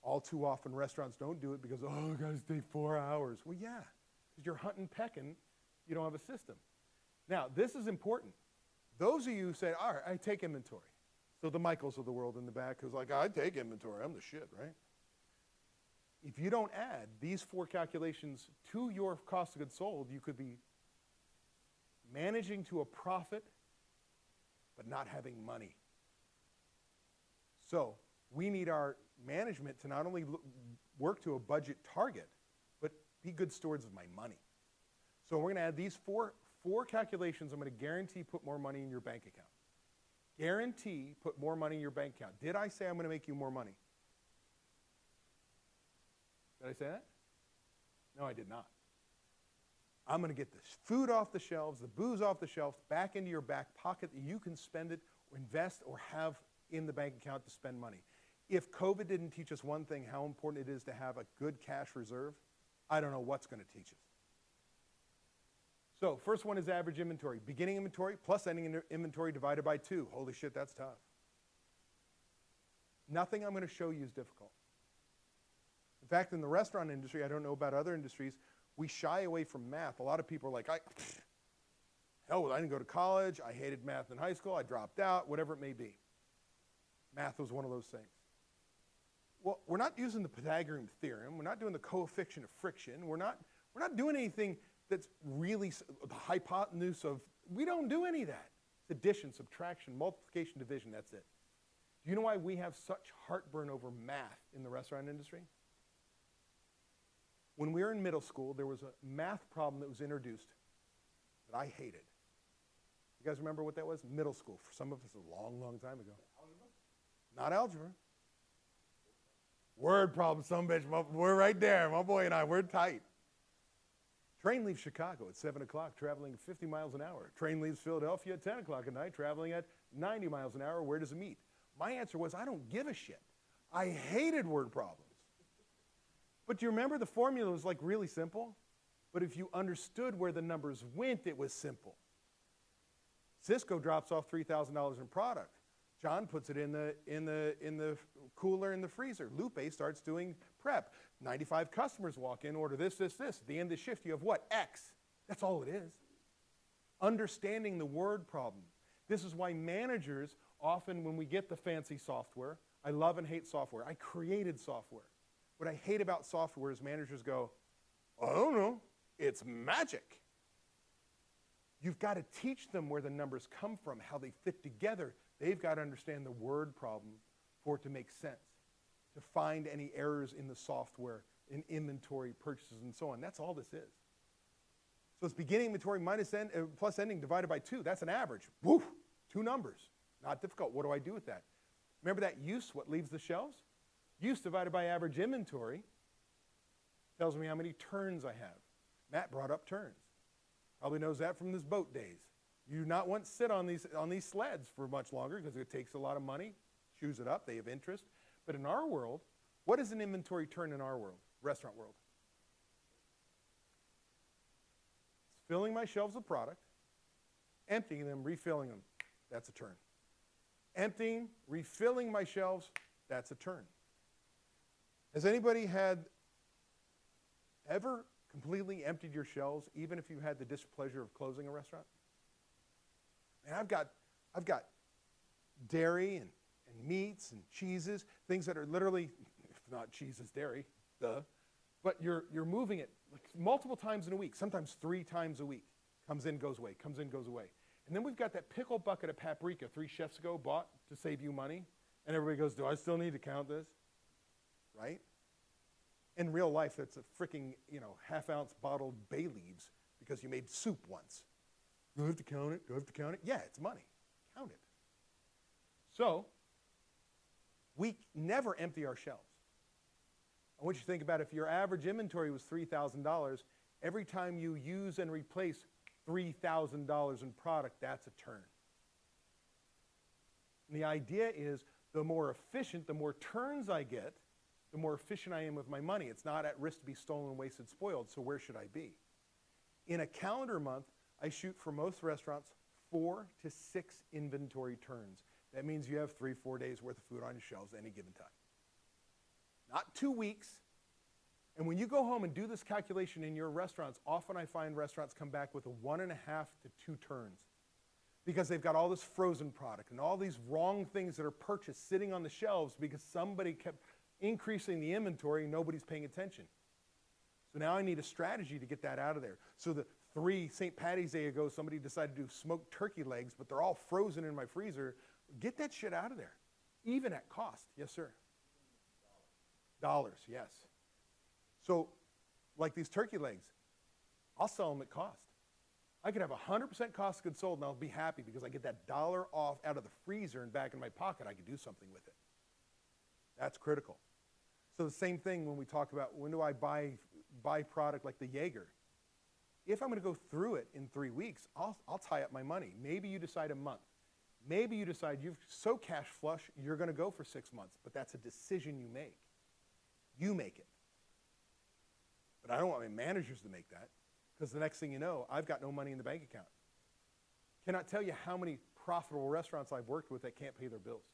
All too often restaurants don't do it because, oh, it gotta take 4 hours. Well, yeah, because you're hunting, pecking, you don't have a system. Now, this is important. Those of you who say, all right, I take inventory. So the Michaels of the world in the back who's like, I take inventory, I'm the shit, right? If you don't add these 4 calculations to your cost of goods sold, you could be managing to a profit, but not having money. So we need our management to not only work to a budget target, but be good stewards of my money. So we're going to add these four calculations. I'm going to guarantee put more money in your bank account. Guarantee put more money in your bank account. Did I say I'm going to make you more money? Did I say that? No, I did not. I'm going to get the food off the shelves, the booze off the shelves, back into your back pocket that you can spend it or invest or have in the bank account to spend money. If COVID didn't teach us one thing, how important it is to have a good cash reserve, I don't know what's going to teach us. So first one is average inventory. Beginning inventory plus ending inventory divided by 2. Holy shit, that's tough. Nothing I'm going to show you is difficult. In fact, in the restaurant industry, I don't know about other industries, we shy away from math. A lot of people are like, hell, I didn't go to college. I hated math in high school. I dropped out, whatever it may be. Math was one of those things. Well, we're not using the Pythagorean theorem. We're not doing the coefficient of friction. We're not doing anything that's really the hypotenuse of, we don't do any of that. It's addition, subtraction, multiplication, division, that's it. Do you know why we have such heartburn over math in the restaurant industry? When we were in middle school, there was a math problem that was introduced that I hated. You guys remember what that was? Middle school. For some of us, a long, long time ago. Algebra? Not algebra. Word problem, some bitch. We're right there. My boy and I, we're tight. Train leaves Chicago at 7 o'clock, traveling 50 miles an hour. Train leaves Philadelphia at 10 o'clock at night, traveling at 90 miles an hour. Where does it meet? My answer was, I don't give a shit. I hated word problems. But do you remember the formula was like really simple? But if you understood where the numbers went, it was simple. Cisco drops off $3,000 in product. John puts it in the cooler in the freezer. Lupe starts doing prep. 95 customers walk in, order this. At the end of the shift, you have what? X. That's all it is. Understanding the word problem. This is why managers often, when we get the fancy software, I love and hate software. I created software. What I hate about software is managers go, I don't know, it's magic. You've got to teach them where the numbers come from, how they fit together. They've got to understand the word problem for it to make sense, to find any errors in the software, in inventory, purchases, and so on. That's all this is. So it's beginning inventory minus plus ending divided by 2. That's an average. Woo! 2 numbers. Not difficult. What do I do with that? Remember that use, what leaves the shelves? Use divided by average inventory tells me how many turns I have. Matt brought up turns. Probably knows that from his boat days. You do not want to sit on these sleds for much longer because it takes a lot of money. Chews it up. They have interest. But in our world, what is an inventory turn in our world, restaurant world? It's filling my shelves with product, emptying them, refilling them. That's a turn. Emptying, refilling my shelves, that's a turn. Has anybody ever completely emptied your shelves, even if you had the displeasure of closing a restaurant? And I've got dairy and meats and cheeses, things that are literally, if not cheese is dairy, duh, but you're moving it like multiple times in a week, sometimes 3 times a week. Comes in, goes away, comes in, goes away. And then we've got that pickle bucket of paprika 3 chefs ago bought to save you money, and everybody goes, do I still need to count this? Right? In real life, that's a freaking, half-ounce bottled bay leaves because you made soup once. Do I have to count it? Do I have to count it? Yeah, it's money. Count it. So, we never empty our shelves. I want you to think about if your average inventory was $3,000, every time you use and replace $3,000 in product, that's a turn. And the idea is the more efficient, the more turns I get, the more efficient I am with my money. It's not at risk to be stolen, wasted, spoiled, so where should I be? In a calendar month, I shoot for most restaurants 4 to 6 inventory turns. That means you have 3-4 days worth of food on your shelves at any given time. Not 2 weeks. And when you go home and do this calculation in your restaurants, often I find restaurants come back with a 1.5 to 2 turns because they've got all this frozen product and all these wrong things that are purchased sitting on the shelves because somebody kept increasing the inventory and nobody's paying attention. So now I need a strategy to get that out of there. So the 3 St. Patty's Day ago, somebody decided to do smoked turkey legs, but they're all frozen in my freezer. Get that shit out of there, even at cost. Yes, sir. Dollars, yes. So like these turkey legs, I'll sell them at cost. I could have 100% cost of goods sold, and I'll be happy because I get that $1 off out of the freezer and back in my pocket. I could do something with it. That's critical. So the same thing when we talk about when do I buy product like the Jaeger. If I'm going to go through it in 3 weeks, I'll tie up my money. Maybe you decide a month. Maybe you decide you're so cash flush, you're going to go for 6 months. But that's a decision you make. You make it. But I don't want my managers to make that because the next thing you know, I've got no money in the bank account. Cannot tell you how many profitable restaurants I've worked with that can't pay their bills.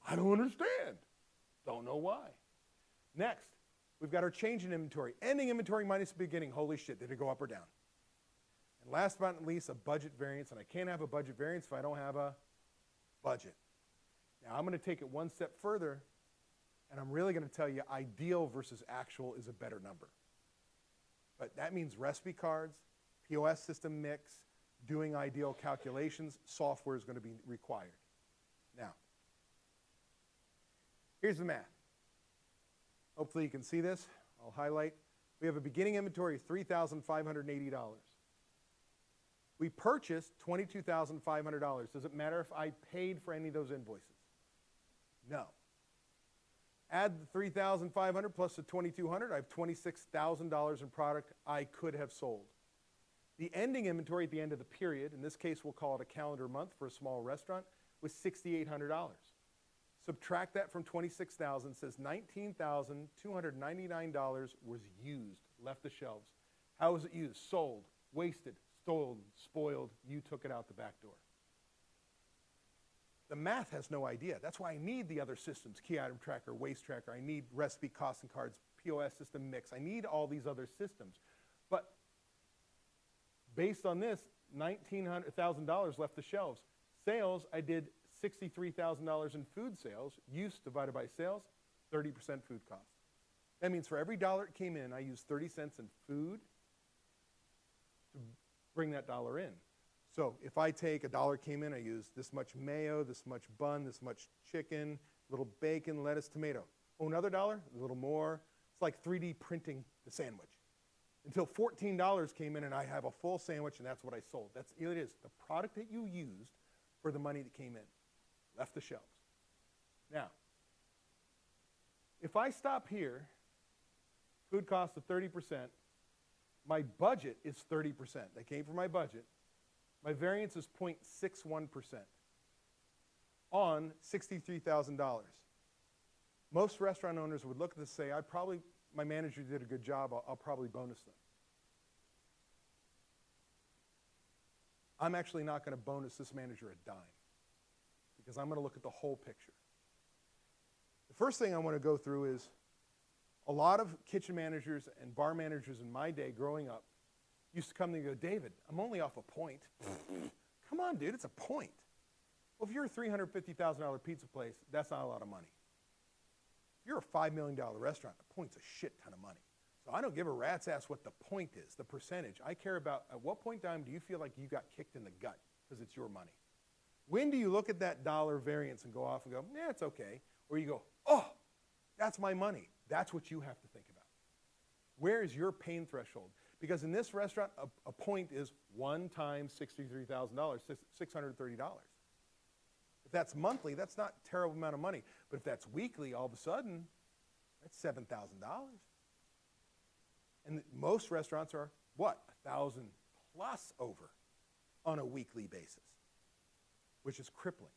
I don't understand. Don't know why. Next, we've got our change in inventory. Ending inventory minus beginning. Holy shit, did it go up or down? And last but not least, a budget variance. And I can't have a budget variance if I don't have a budget. Now, I'm going to take it one step further, and I'm really going to tell you ideal versus actual is a better number. But that means recipe cards, POS system mix, doing ideal calculations, software is going to be required. Now, here's the math. Hopefully you can see this. I'll highlight. We have a beginning inventory of $3,580. We purchased $22,500. Does it matter if I paid for any of those invoices? No. Add the $3,500 plus the $2,200, I have $26,000 in product I could have sold. The ending inventory at the end of the period, in this case we'll call it a calendar month for a small restaurant, was $6,800. Subtract that from $26,000, says $19,299 was used, left the shelves. How was it used? Sold, wasted, stolen, spoiled, you took it out the back door. The math has no idea. That's why I need the other systems, key item tracker, waste tracker. I need recipe cost and cards, POS system mix. I need all these other systems. But based on this, $19,000 left the shelves. Sales, I did $63,000 in food sales. Use divided by sales, 30% food cost. That means for every dollar it came in, I used 30 cents in food to bring that dollar in. So if I take $1 came in, I use this much mayo, this much bun, this much chicken, little bacon, lettuce, tomato. Oh, another $1, a little more. It's like 3D printing the sandwich. Until $14 came in and I have a full sandwich and that's what I sold. That's it is. The product that you used for the money that came in left the shelves. Now, if I stop here, food cost of 30%, my budget is 30%. That came from my budget. My variance is 0.61%. on $63,000. Most restaurant owners would look at this and say, my manager did a good job, I'll probably bonus them. I'm actually not going to bonus this manager a dime because I'm going to look at the whole picture. The first thing I want to go through is a lot of kitchen managers and bar managers in my day growing up used to come to me and go, David, I'm only off a point. Come on, dude, it's a point. Well, if you're a $350,000 pizza place, that's not a lot of money. If you're a $5 million restaurant, a point's a shit ton of money. So I don't give a rat's ass what the point is, the percentage. I care about at what point in time do you feel like you got kicked in the gut because it's your money. When do you look at that dollar variance and go off and go, yeah, it's okay? Or you go, oh, that's my money. That's what you have to think about. Where is your pain threshold? Because in this restaurant, a point is 1 times $63,000, $630. If that's monthly, that's not a terrible amount of money. But if that's weekly, all of a sudden, that's $7,000. And most restaurants are, what, 1,000 plus over on a weekly basis, which is crippling.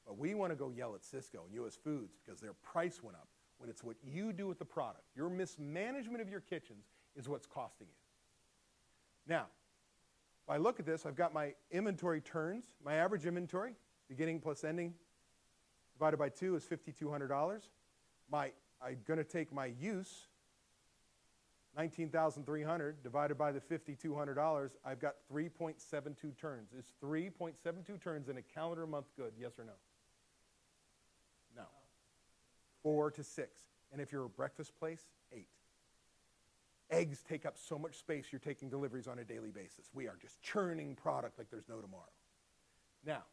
But we want to go yell at Cisco and US Foods because their price went up when it's what you do with the product. Your mismanagement of your kitchens is what's costing you. Now, if I look at this, I've got my inventory turns. My average inventory, beginning plus ending, divided by 2 is $5,200. I'm going to take my use, $19,300 divided by the $5,200, I've got 3.72 turns. Is 3.72 turns in a calendar month good, yes or no? No. 4 to 6. And if you're a breakfast place, 8. Eggs take up so much space, you're taking deliveries on a daily basis. We are just churning product like there's no tomorrow. Now,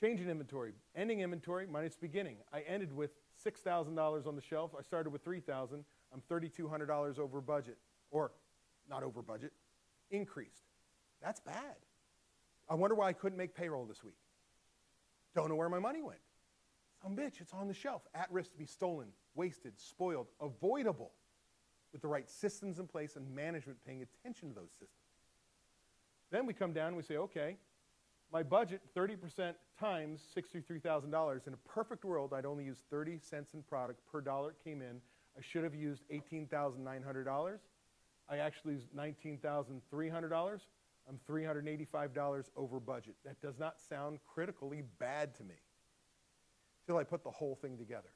change in inventory. Ending inventory minus beginning. I ended with $6,000 on the shelf. I started with $3,000. I'm $3,200 over budget. Or, not over budget, increased. That's bad. I wonder why I couldn't make payroll this week. Don't know where my money went. Some bitch, it's on the shelf. At risk to be stolen, wasted, spoiled, avoidable with the right systems in place and management paying attention to those systems. Then we come down and we say, okay, my budget, 30% times $63,000. In a perfect world, I'd only use 30 cents in product per dollar it came in. I should have used $18,900. I actually used $19,300. I'm $385 over budget. That does not sound critically bad to me till I put the whole thing together.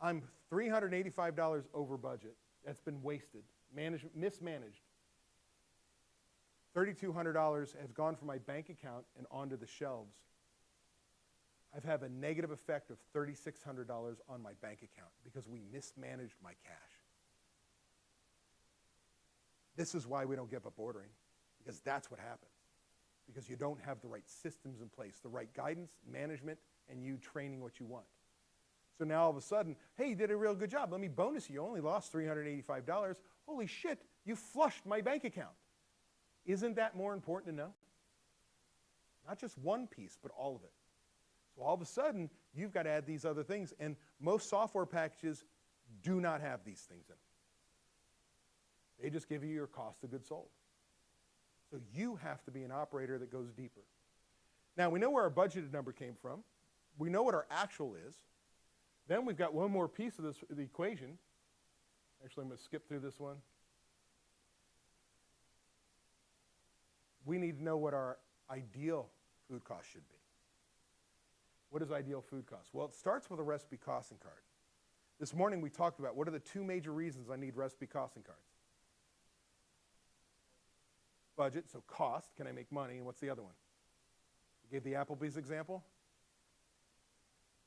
I'm $385 over budget. That's been wasted, mismanaged. $3,200 has gone from my bank account and onto the shelves. I've had a negative effect of $3,600 on my bank account because we mismanaged my cash. This is why we don't give up ordering, because that's what happens. Because you don't have the right systems in place, the right guidance, management, and you training what you want. So now all of a sudden, hey, you did a real good job. Let me bonus you. You only lost $385. Holy shit, you flushed my bank account. Isn't that more important to know? Not just one piece, but all of it. So all of a sudden, you've got to add these other things, and most software packages do not have these things in them. They just give you your cost of goods sold. So you have to be an operator that goes deeper. Now, we know where our budgeted number came from. We know what our actual is. Then we've got one more piece of the equation. Actually, I'm going to skip through this one. We need to know what our ideal food cost should be. What is ideal food cost? Well, it starts with a recipe costing card. This morning we talked about what are the 2 major reasons I need recipe costing cards. Budget, so cost, can I make money, and what's the other one? We gave the Applebee's example.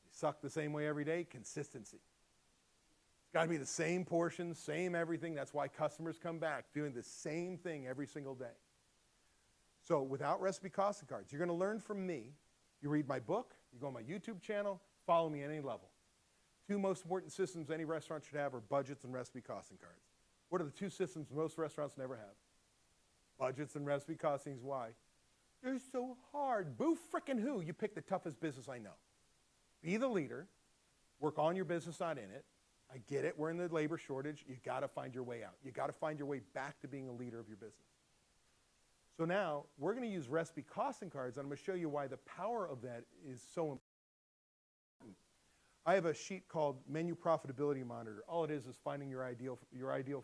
They suck the same way every day, consistency. It's got to be the same portion, same everything. That's why customers come back doing the same thing every single day. So without recipe costing cards, you're going to learn from me. You read my book, you go on my YouTube channel, follow me at any level. 2 most important systems any restaurant should have are budgets and recipe costing cards. What are the 2 systems most restaurants never have? Budgets and recipe costings. Why? They're so hard. Boo frickin' who? You pick the toughest business I know. Be the leader. Work on your business, not in it. I get it. We're in the labor shortage. You got to find your way out. You got to find your way back to being a leader of your business. So now we're going to use recipe costing cards, and I'm going to show you why the power of that is so important. I have a sheet called Menu Profitability Monitor. All it is finding your ideal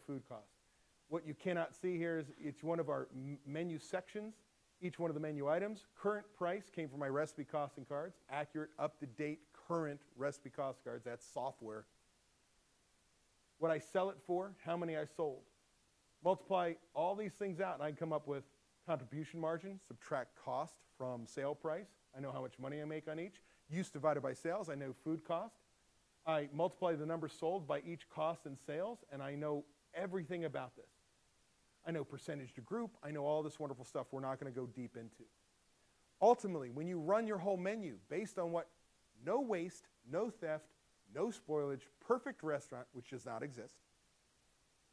food cost. What you cannot see here is it's one of our menu sections, each one of the menu items. Current price came from my recipe costing cards, accurate, up-to-date, current recipe cost cards. That's software. What I sell it for, how many I sold. Multiply all these things out, and I can come up with contribution margin, subtract cost from sale price. I know how much money I make on each. Use divided by sales, I know food cost. I multiply the number sold by each cost and sales, and I know everything about this. I know percentage to group. I know all this wonderful stuff we're not going to go deep into. Ultimately, when you run your whole menu based on what no waste, no theft, no spoilage, perfect restaurant, which does not exist.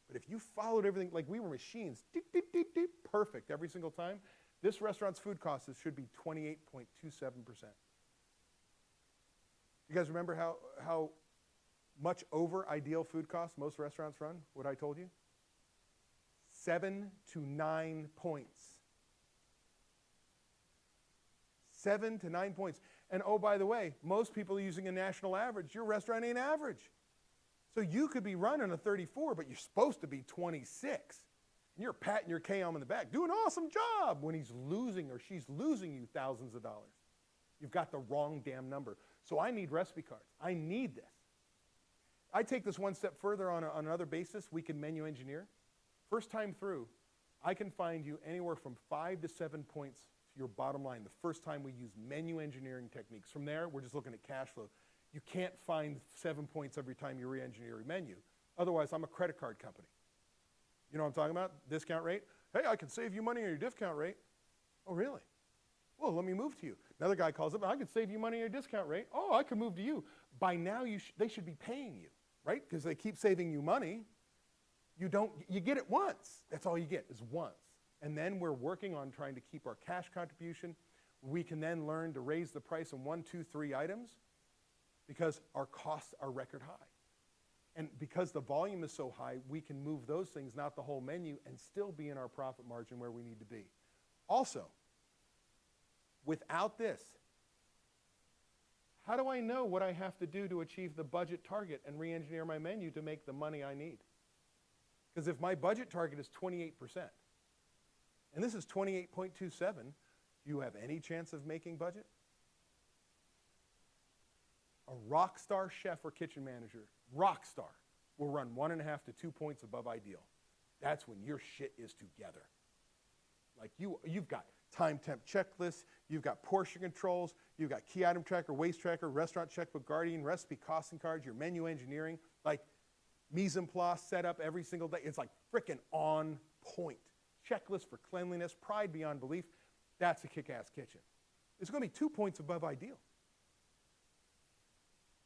But if you followed everything like we were machines, deep, deep, deep, deep, perfect every single time, this restaurant's food costs should be 28.27%. You guys remember how much over ideal food costs most restaurants run, what I told you? 7 to 9 points. 7 to 9 points. And oh, by the way, most people are using a national average. Your restaurant ain't average. So you could be running a 34, but you're supposed to be 26. And you're patting your KM in the back, do an awesome job, when he's losing or she's losing you thousands of dollars. You've got the wrong damn number. So I need recipe cards. I need this. I take this one step further on another basis. We can menu engineer. First time through, I can find you anywhere from 5 to 7 points to your bottom line the first time we use menu engineering techniques. From there, we're just looking at cash flow. You can't find 7 points every time you re-engineer your menu. Otherwise, I'm a credit card company. You know what I'm talking about? Discount rate. Hey, I can save you money on your discount rate. Oh, really? Well, let me move to you. Another guy calls up, I can save you money on your discount rate. Oh, I can move to you. By now, they should be paying you, right? Because they keep saving you money. You get it once. That's all you get is once. And then we're working on trying to keep our cash contribution. We can then learn to raise the price on 1, 2, 3 items because our costs are record high. And because the volume is so high, we can move those things, not the whole menu, and still be in our profit margin where we need to be. Also, without this, how do I know what I have to do to achieve the budget target and re-engineer my menu to make the money I need? Because if my budget target is 28%, and this is 28.27, do you have any chance of making budget? A rock star chef or kitchen manager, rock star, will run 1.5 to 2 points above ideal. That's when your shit is together. Like you've got time temp checklists, you've got portion controls, you've got key item tracker, waste tracker, restaurant checkbook guardian, recipe costing cards, your menu engineering, like mise en place set up every single day. It's like frickin' on point. Checklist for cleanliness, pride beyond belief. That's a kick-ass kitchen. It's going to be 2 points above ideal.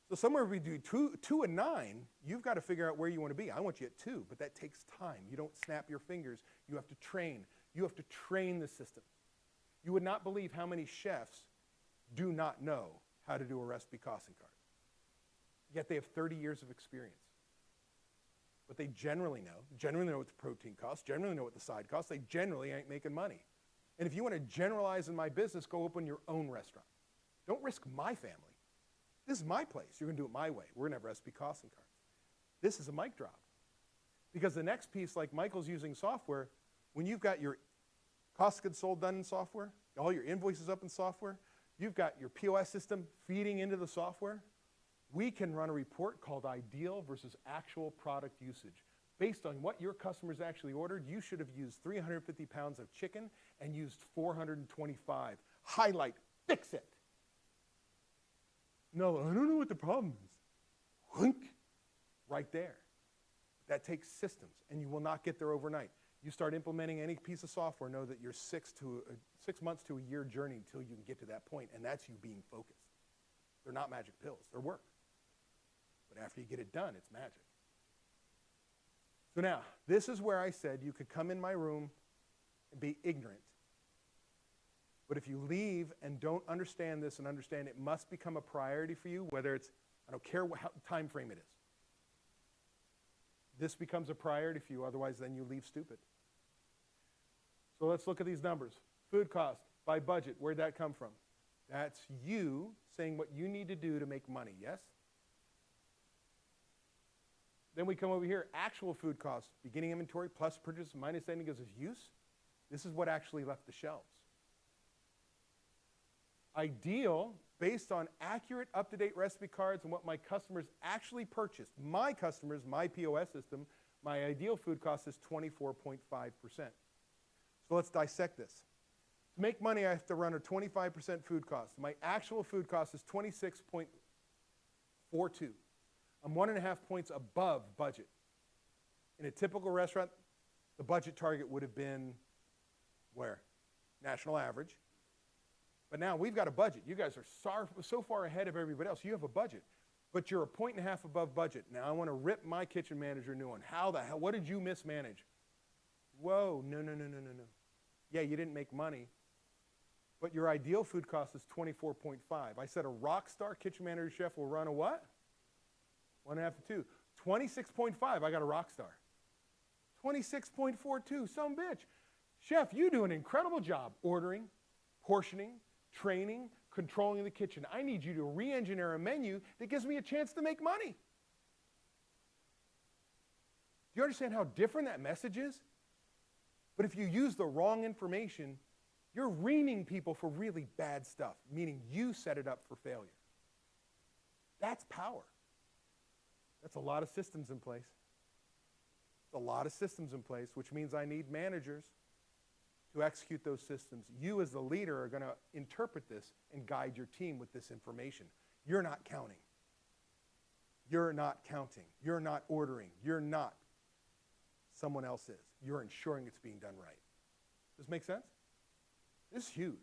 So somewhere we do 2 and 9, you've got to figure out where you want to be. I want you at 2, but that takes time. You don't snap your fingers. You have to train. You have to train the system. You would not believe how many chefs do not know how to do a recipe costing card. Yet they have 30 years of experience. But they generally know what the protein costs, generally know what the side costs. They generally ain't making money. And if you want to generalize in my business, go open your own restaurant. Don't risk my family. This is my place. You're going to do it my way. We're going to have recipe costing cards. This is a mic drop. Because the next piece, like Michael's using software, when you've got your cost of goods sold done in software, all your invoices up in software, you've got your POS system feeding into the software, we can run a report called ideal versus actual product usage. Based on what your customers actually ordered, you should have used 350 pounds of chicken and used 425. Highlight, fix it. No, I don't know what the problem is. Whunk, right there. That takes systems, and you will not get there overnight. You start implementing any piece of software, know that you're 6 months to a year journey until you can get to that point, and that's you being focused. They're not magic pills. They're work. But after you get it done, it's magic. So now, this is where I said you could come in my room and be ignorant. But if you leave and don't understand this and understand it must become a priority for you, whether it's, I don't care what time frame it is. This becomes a priority for you, otherwise then you leave stupid. So let's look at these numbers. Food cost by budget, where'd that come from? That's you saying what you need to do to make money, yes? Then we come over here, actual food costs, beginning inventory plus purchase minus ending as of use. This is what actually left the shelves. Ideal, based on accurate, up-to-date recipe cards and what my customers actually purchased. My customers, my POS system, my ideal food cost is 24.5%. So let's dissect this. To make money, I have to run a 25% food cost. My actual food cost is 26.42. I'm 1.5 points above budget. In a typical restaurant, the budget target would have been where? National average. But now we've got a budget. You guys are so far ahead of everybody else. You have a budget, but you're 1.5 points above budget. Now I want to rip my kitchen manager a new one. How the hell? What did you mismanage? Whoa, no. Yeah, you didn't make money, but your ideal food cost is 24.5. I said a rock star kitchen manager chef will run a what? 1.5 to 2. 26.5, I got a rock star. 26.42, some bitch. Chef, you do an incredible job ordering, portioning, training, controlling the kitchen. I need you to re-engineer a menu that gives me a chance to make money. Do you understand how different that message is? But if you use the wrong information, you're reaming people for really bad stuff, meaning you set it up for failure. That's power. That's a lot of systems in place. It's a lot of systems in place, which means I need managers to execute those systems. You as the leader are going to interpret this and guide your team with this information. You're not counting. You're not counting. You're not ordering. You're not. Someone else is. You're ensuring it's being done right. Does this make sense? This is huge.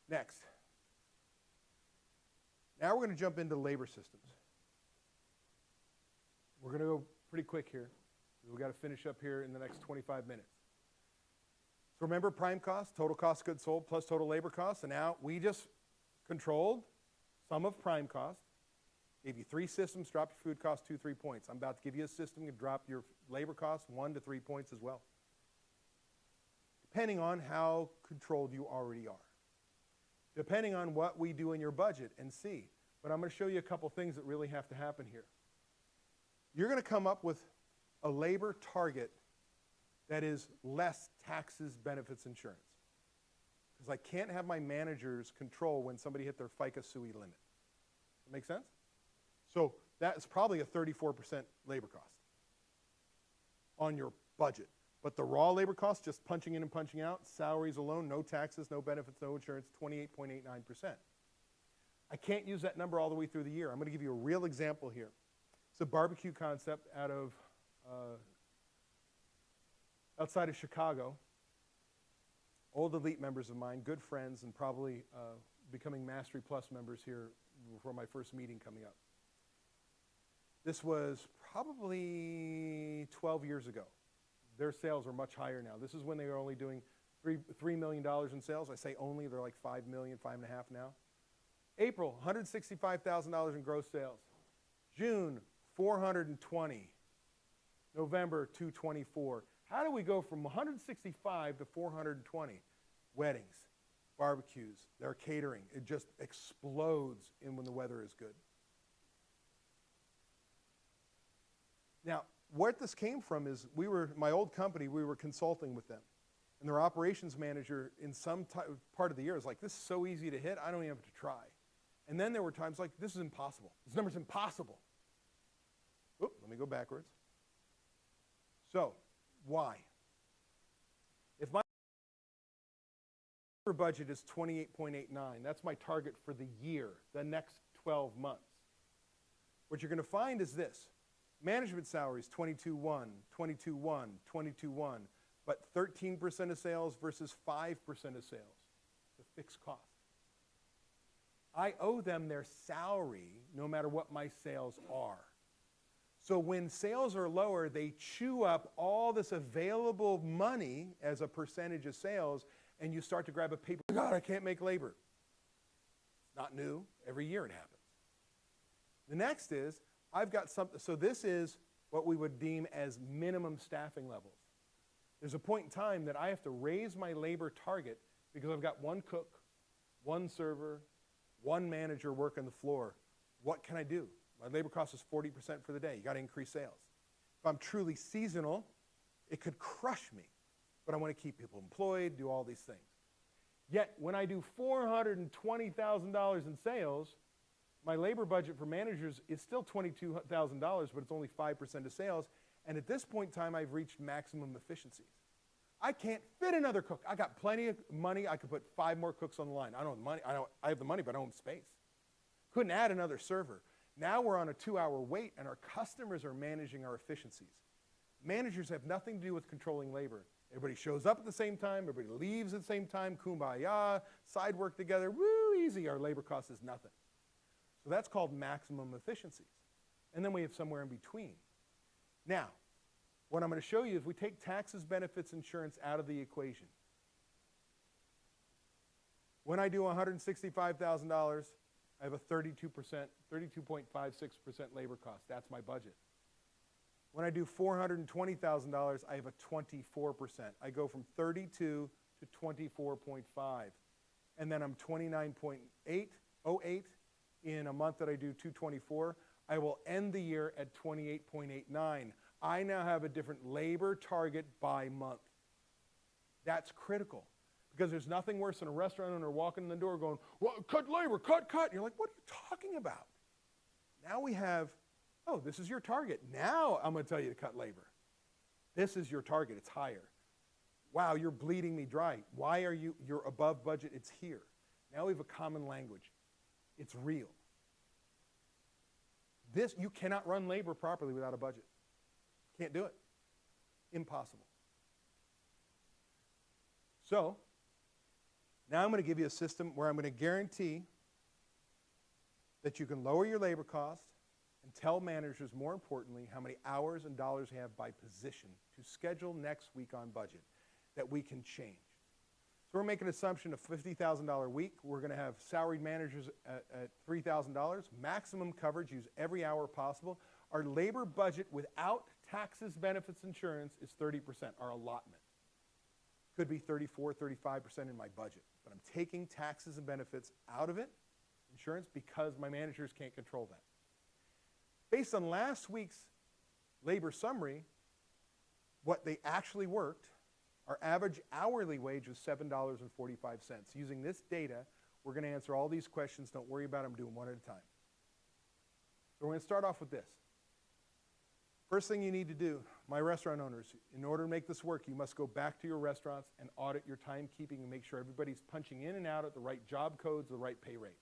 Next. Now we're going to jump into labor systems. We're going to go pretty quick here. We've got to finish up here in the next 25 minutes. So remember prime cost, total cost of goods sold plus total labor costs. And now we just controlled some of prime cost. Gave you 3 systems, dropped your food cost 2-3 points. I'm about to give you a system to drop your labor cost 1 to 3 points as well, depending on how controlled you already are, depending on what we do in your budget and see. But I'm going to show you a couple things that really have to happen here. You're going to come up with a labor target that is less taxes, benefits, insurance. Because I can't have my managers control when somebody hit their FICA SUI limit. That make sense? So that's probably a 34% labor cost on your budget. But the raw labor cost, just punching in and punching out, salaries alone, no taxes, no benefits, no insurance, 28.89%. I can't use that number all the way through the year. I'm going to give you a real example here. It's a barbecue concept out of outside of Chicago. Old elite members of mine, good friends, and probably becoming Mastery Plus members here for my first meeting coming up. This was probably 12 years ago. Their sales are much higher now. This is when they were only doing $3 million in sales. I say only, they're like 5 million, 5.5 now. April, $165,000 in gross sales. June, 420. November, 224. How do we go from 165 to 420? Weddings, barbecues, their catering. It just explodes in when the weather is good. Now, what this came from is my old company, we were consulting with them. And their operations manager in some part of the year was like, this is so easy to hit, I don't even have to try. And then there were times like, this is impossible. This number's impossible. Oop, let me go backwards. So, why? If my budget is 28.89, that's my target for the year, the next 12 months. What you're going to find is this. Management salaries, 22.1, 22.1, 22.1, but 13% of sales versus 5% of sales, the fixed cost. I owe them their salary no matter what my sales are. So when sales are lower, they chew up all this available money as a percentage of sales, and you start to grab a paper, God, I can't make labor. It's not new. Every year it happens. The next is, I've got something, so this is what we would deem as minimum staffing levels. There's a point in time that I have to raise my labor target because I've got one cook, one server, one manager working the floor. What can I do? My labor cost is 40% for the day. You got to increase sales. If I'm truly seasonal, it could crush me, but I want to keep people employed, do all these things. Yet, when I do $420,000 in sales, my labor budget for managers is still $22,000, but it's only 5% of sales. And at this point in time, I've reached maximum efficiencies. I can't fit another cook. I got plenty of money. I could put 5 more cooks on the line. I don't have money. I have the money, but I don't have space. Couldn't add another server. Now we're on a 2-hour wait, and our customers are managing our efficiencies. Managers have nothing to do with controlling labor. Everybody shows up at the same time. Everybody leaves at the same time. Kumbaya, side work together. Woo, easy. Our labor cost is nothing. So that's called maximum efficiencies. And then we have somewhere in between. Now, what I'm going to show you, if we take taxes, benefits, insurance out of the equation, when I do $165,000, I have a 32.56% labor cost. That's my budget. When I do $420,000, I have a 24%. I go from 32 to 24.5. And then I'm 29.808 in a month that I do 224. I will end the year at 28.89. I now have a different labor target by month. That's critical because there's nothing worse than a restaurant owner walking in the door going, well, cut labor, cut. And you're like, what are you talking about? Now we have, oh, this is your target. Now I'm going to tell you to cut labor. This is your target. It's higher. Wow, you're bleeding me dry. Why are you're above budget? It's here. Now we have a common language. It's real. You cannot run labor properly without a budget. Can't do it. Impossible. So, now I'm going to give you a system where I'm going to guarantee that you can lower your labor cost and tell managers, more importantly, how many hours and dollars you have by position to schedule next week on budget that we can change. So we're making an assumption of $50,000 a week. We're going to have salaried managers at $3,000. Maximum coverage, use every hour possible. Our labor budget without taxes, benefits, insurance is 30%, our allotment. Could be 34, 35% in my budget. But I'm taking taxes and benefits out of it, insurance, because my managers can't control that. Based on last week's labor summary, what they actually worked, our average hourly wage was $7.45. Using this data, we're going to answer all these questions. Don't worry about them. I'm doing one at a time. So we're going to start off with this. First thing you need to do, my restaurant owners, in order to make this work, you must go back to your restaurants and audit your timekeeping and make sure everybody's punching in and out at the right job codes, the right pay rate.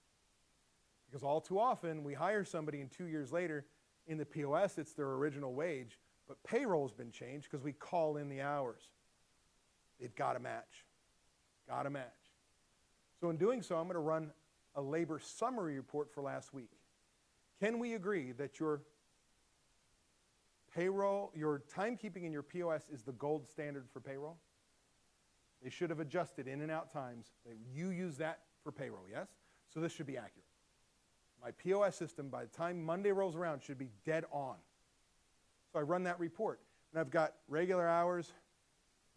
Because all too often, we hire somebody and 2 years later, in the POS, it's their original wage, but payroll's been changed because we call in the hours. They've got to match. Got to match. So in doing so, I'm going to run a labor summary report for last week. Can we agree that your payroll, your timekeeping in your POS is the gold standard for payroll? They should have adjusted in and out times. You use that for payroll, yes? So this should be accurate. My POS system, by the time Monday rolls around, should be dead on. So I run that report. And I've got regular hours,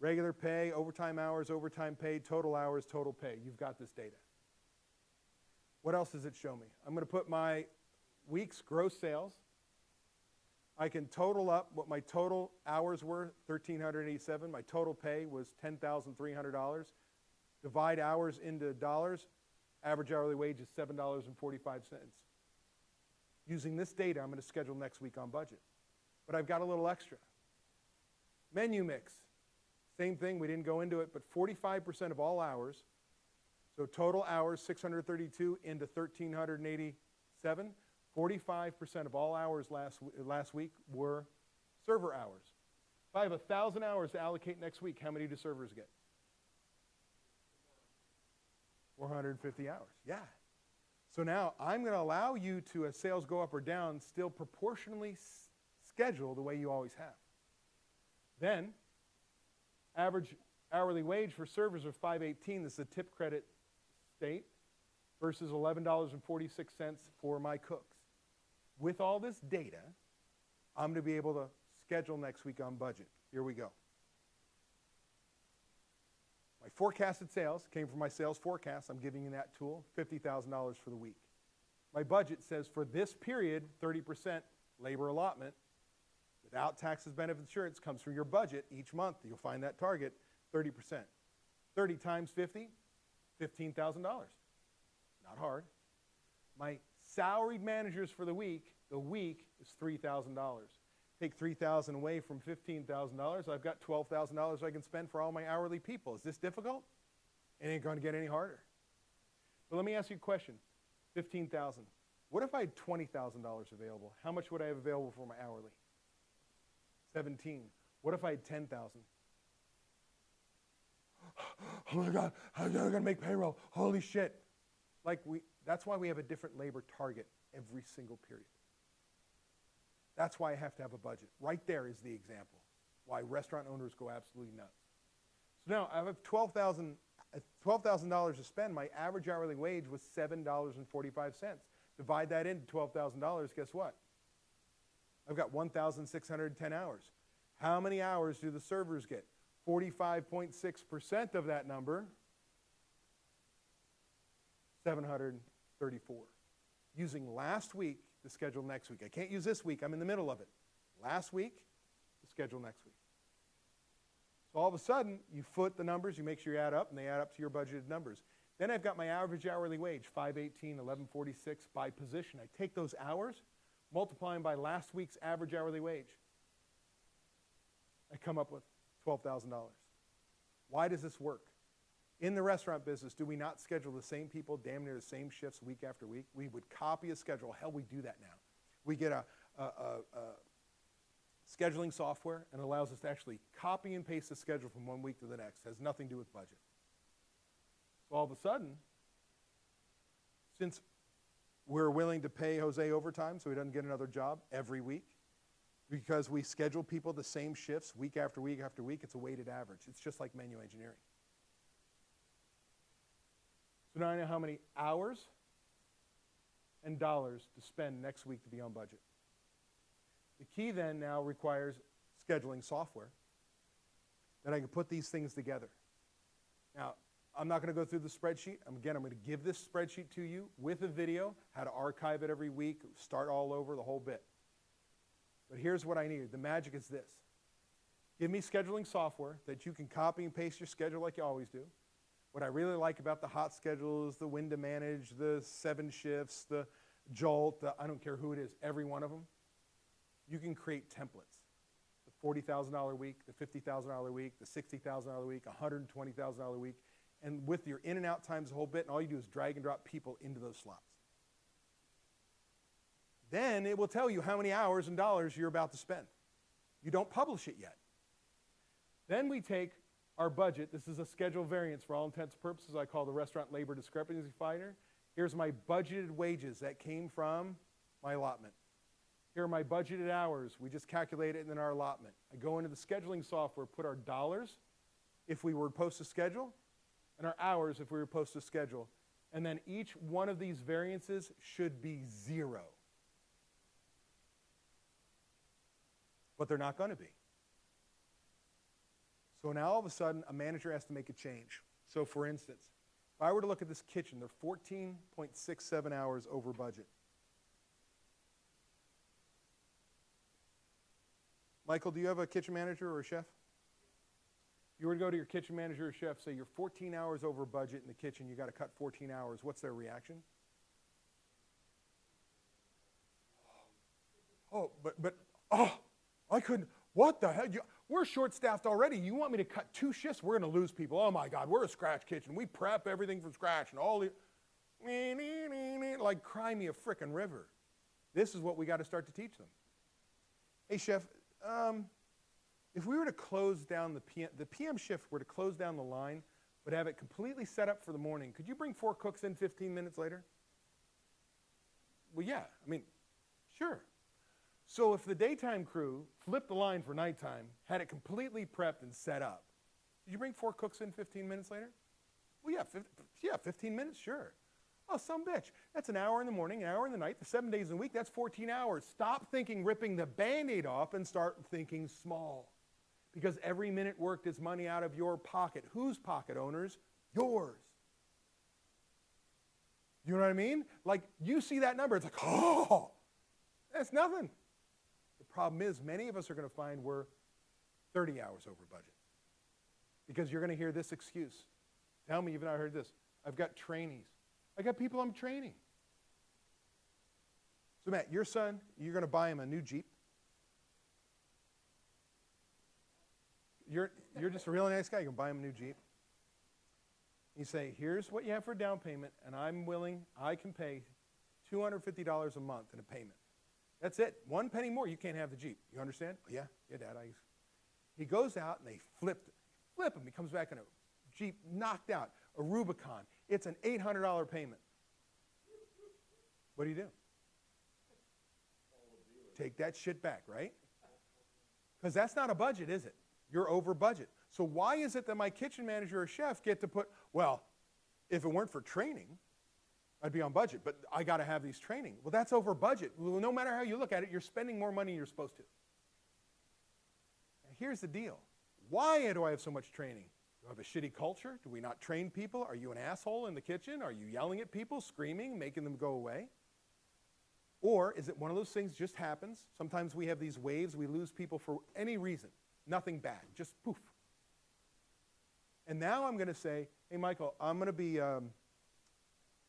regular pay, overtime hours, overtime paid, total hours, total pay. You've got this data. What else does it show me? I'm going to put my week's gross sales. I can total up what my total hours were, 1,387. My total pay was $10,300. Divide hours into dollars. Average hourly wage is $7.45. Using this data, I'm going to schedule next week on budget. But I've got a little extra. Menu mix. Same thing, we didn't go into it, but 45% of all hours, so total hours, 632 into 1,387, 45% of all hours last week were server hours. If I have 1,000 hours to allocate next week, how many do servers get? 450 hours, yeah. So now I'm going to allow you to, as sales go up or down, still proportionally schedule the way you always have. Then, average hourly wage for servers are $5.18. This is a tip credit state versus $11.46 for my cooks. With all this data, I'm going to be able to schedule next week on budget. Here we go. forecasted sales came from my sales forecast. I'm giving you that tool, $50,000 for the week. My budget says for this period, 30% labor allotment, without taxes, benefits, insurance, comes from your budget each month. You'll find that target, 30%. 30 times 50, $15,000. Not hard. My salaried managers for the week is $3,000. Take $3,000 away from $15,000, I've got $12,000 I can spend for all my hourly people. Is this difficult? It ain't going to get any harder. But let me ask you a question. $15,000. What if I had $20,000 available? How much would I have available for my hourly? 17. What if I had 10,000? Oh my God, I'm going to make payroll. Holy shit. That's why we have a different labor target every single period. That's why I have to have a budget. Right there is the example why restaurant owners go absolutely nuts. So now I have $12,000 to spend. My average hourly wage was $7.45. Divide that into $12,000, guess what? I've got 1,610 hours. How many hours do the servers get? 45.6% of that number, 734. Using last week to schedule next week. I can't use this week. I'm in the middle of it. Last week to schedule next week. So all of a sudden, you foot the numbers, you make sure you add up, and they add up to your budgeted numbers. Then I've got my average hourly wage, $5.18, $11.46 by position. I take those hours, multiply them by last week's average hourly wage. I come up with $12,000. Why does this work? In the restaurant business, do we not schedule the same people damn near the same shifts week after week? We would copy a schedule. Hell, we do that now. We get a scheduling software and allows us to actually copy and paste the schedule from one week to the next. It has nothing to do with budget. So all of a sudden, since we're willing to pay Jose overtime so he doesn't get another job every week, because we schedule people the same shifts week after week after week, it's a weighted average. It's just like menu engineering. So now I know how many hours and dollars to spend next week to be on budget. The key then now requires scheduling software that I can put these things together. Now, I'm not going to go through the spreadsheet. Again, I'm going to give this spreadsheet to you with a video, how to archive it every week, start all over, the whole bit. But here's what I need. The magic is this. Give me scheduling software that you can copy and paste your schedule like you always do. What I really like about the hot schedules, the when to manage, the 7 shifts, the Jolt, I don't care who it is, every one of them, you can create templates. The $40,000 a week, the $50,000 a week, the $60,000 a week, $120,000 a week, and with your in and out times the whole bit, and all you do is drag and drop people into those slots. Then it will tell you how many hours and dollars you're about to spend. You don't publish it yet. Then we take our budget. This is a schedule variance for all intents and purposes. I call the restaurant labor discrepancy finder. Here's my budgeted wages that came from my allotment. Here are my budgeted hours. We just calculate it in our allotment. I go into the scheduling software, put our dollars if we were supposed to schedule, and our hours if we were supposed to schedule. And then each one of these variances should be 0. But they're not going to be. So now all of a sudden, a manager has to make a change. So for instance, if I were to look at this kitchen, they're 14.67 hours over budget. Michael, do you have a kitchen manager or a chef? If you were to go to your kitchen manager or chef, say you're 14 hours over budget in the kitchen, you got to cut 14 hours. What's their reaction? Oh, I couldn't. What the hell? We're short-staffed already. You want me to cut 2 shifts? We're going to lose people. Oh, my God, we're a scratch kitchen. We prep everything from scratch and all the, like cry me a frickin' river. This is what we got to start to teach them. Hey, chef, if we were to close down the PM shift were to close down the line, but have it completely set up for the morning, could you bring 4 cooks in 15 minutes later? Well, yeah, I mean, sure. So if the daytime crew flipped the line for nighttime, had it completely prepped and set up, did you bring 4 cooks in 15 minutes later? Well, yeah, 15 minutes, sure. Oh, some bitch. That's an hour in the morning, an hour in the night, the 7 days a week, that's 14 hours. Stop thinking ripping the Band-Aid off and start thinking small. Because every minute worked is money out of your pocket. Whose pocket, owners? Yours. You know what I mean? Like, you see that number, it's like, oh, that's nothing. The problem is, many of us are going to find we're 30 hours over budget. Because you're going to hear this excuse. Tell me, you've not heard this. I've got trainees. I got people I'm training. So Matt, your son, you're going to buy him a new Jeep. You're just a really nice guy. You're going to buy him a new Jeep. You say, here's what you have for a down payment, and I can pay $250 a month in a payment. That's it. 1 penny more, you can't have the Jeep. You understand? Oh, yeah, Dad. He goes out, and they flip him. He comes back in a Jeep knocked out, a Rubicon. It's an $800 payment. What do? Take that shit back, right? Because that's not a budget, is it? You're over budget. So why is it that my kitchen manager or chef get to put, well, if it weren't for training, I'd be on budget, but I got to have these training. Well, that's over budget. Well, no matter how you look at it, you're spending more money than you're supposed to. And here's the deal. Why do I have so much training? Do I have a shitty culture? Do we not train people? Are you an asshole in the kitchen? Are you yelling at people, screaming, making them go away? Or is it one of those things just happens? Sometimes we have these waves. We lose people for any reason. Nothing bad. Just poof. And now I'm going to say, hey, Michael, I'm going to be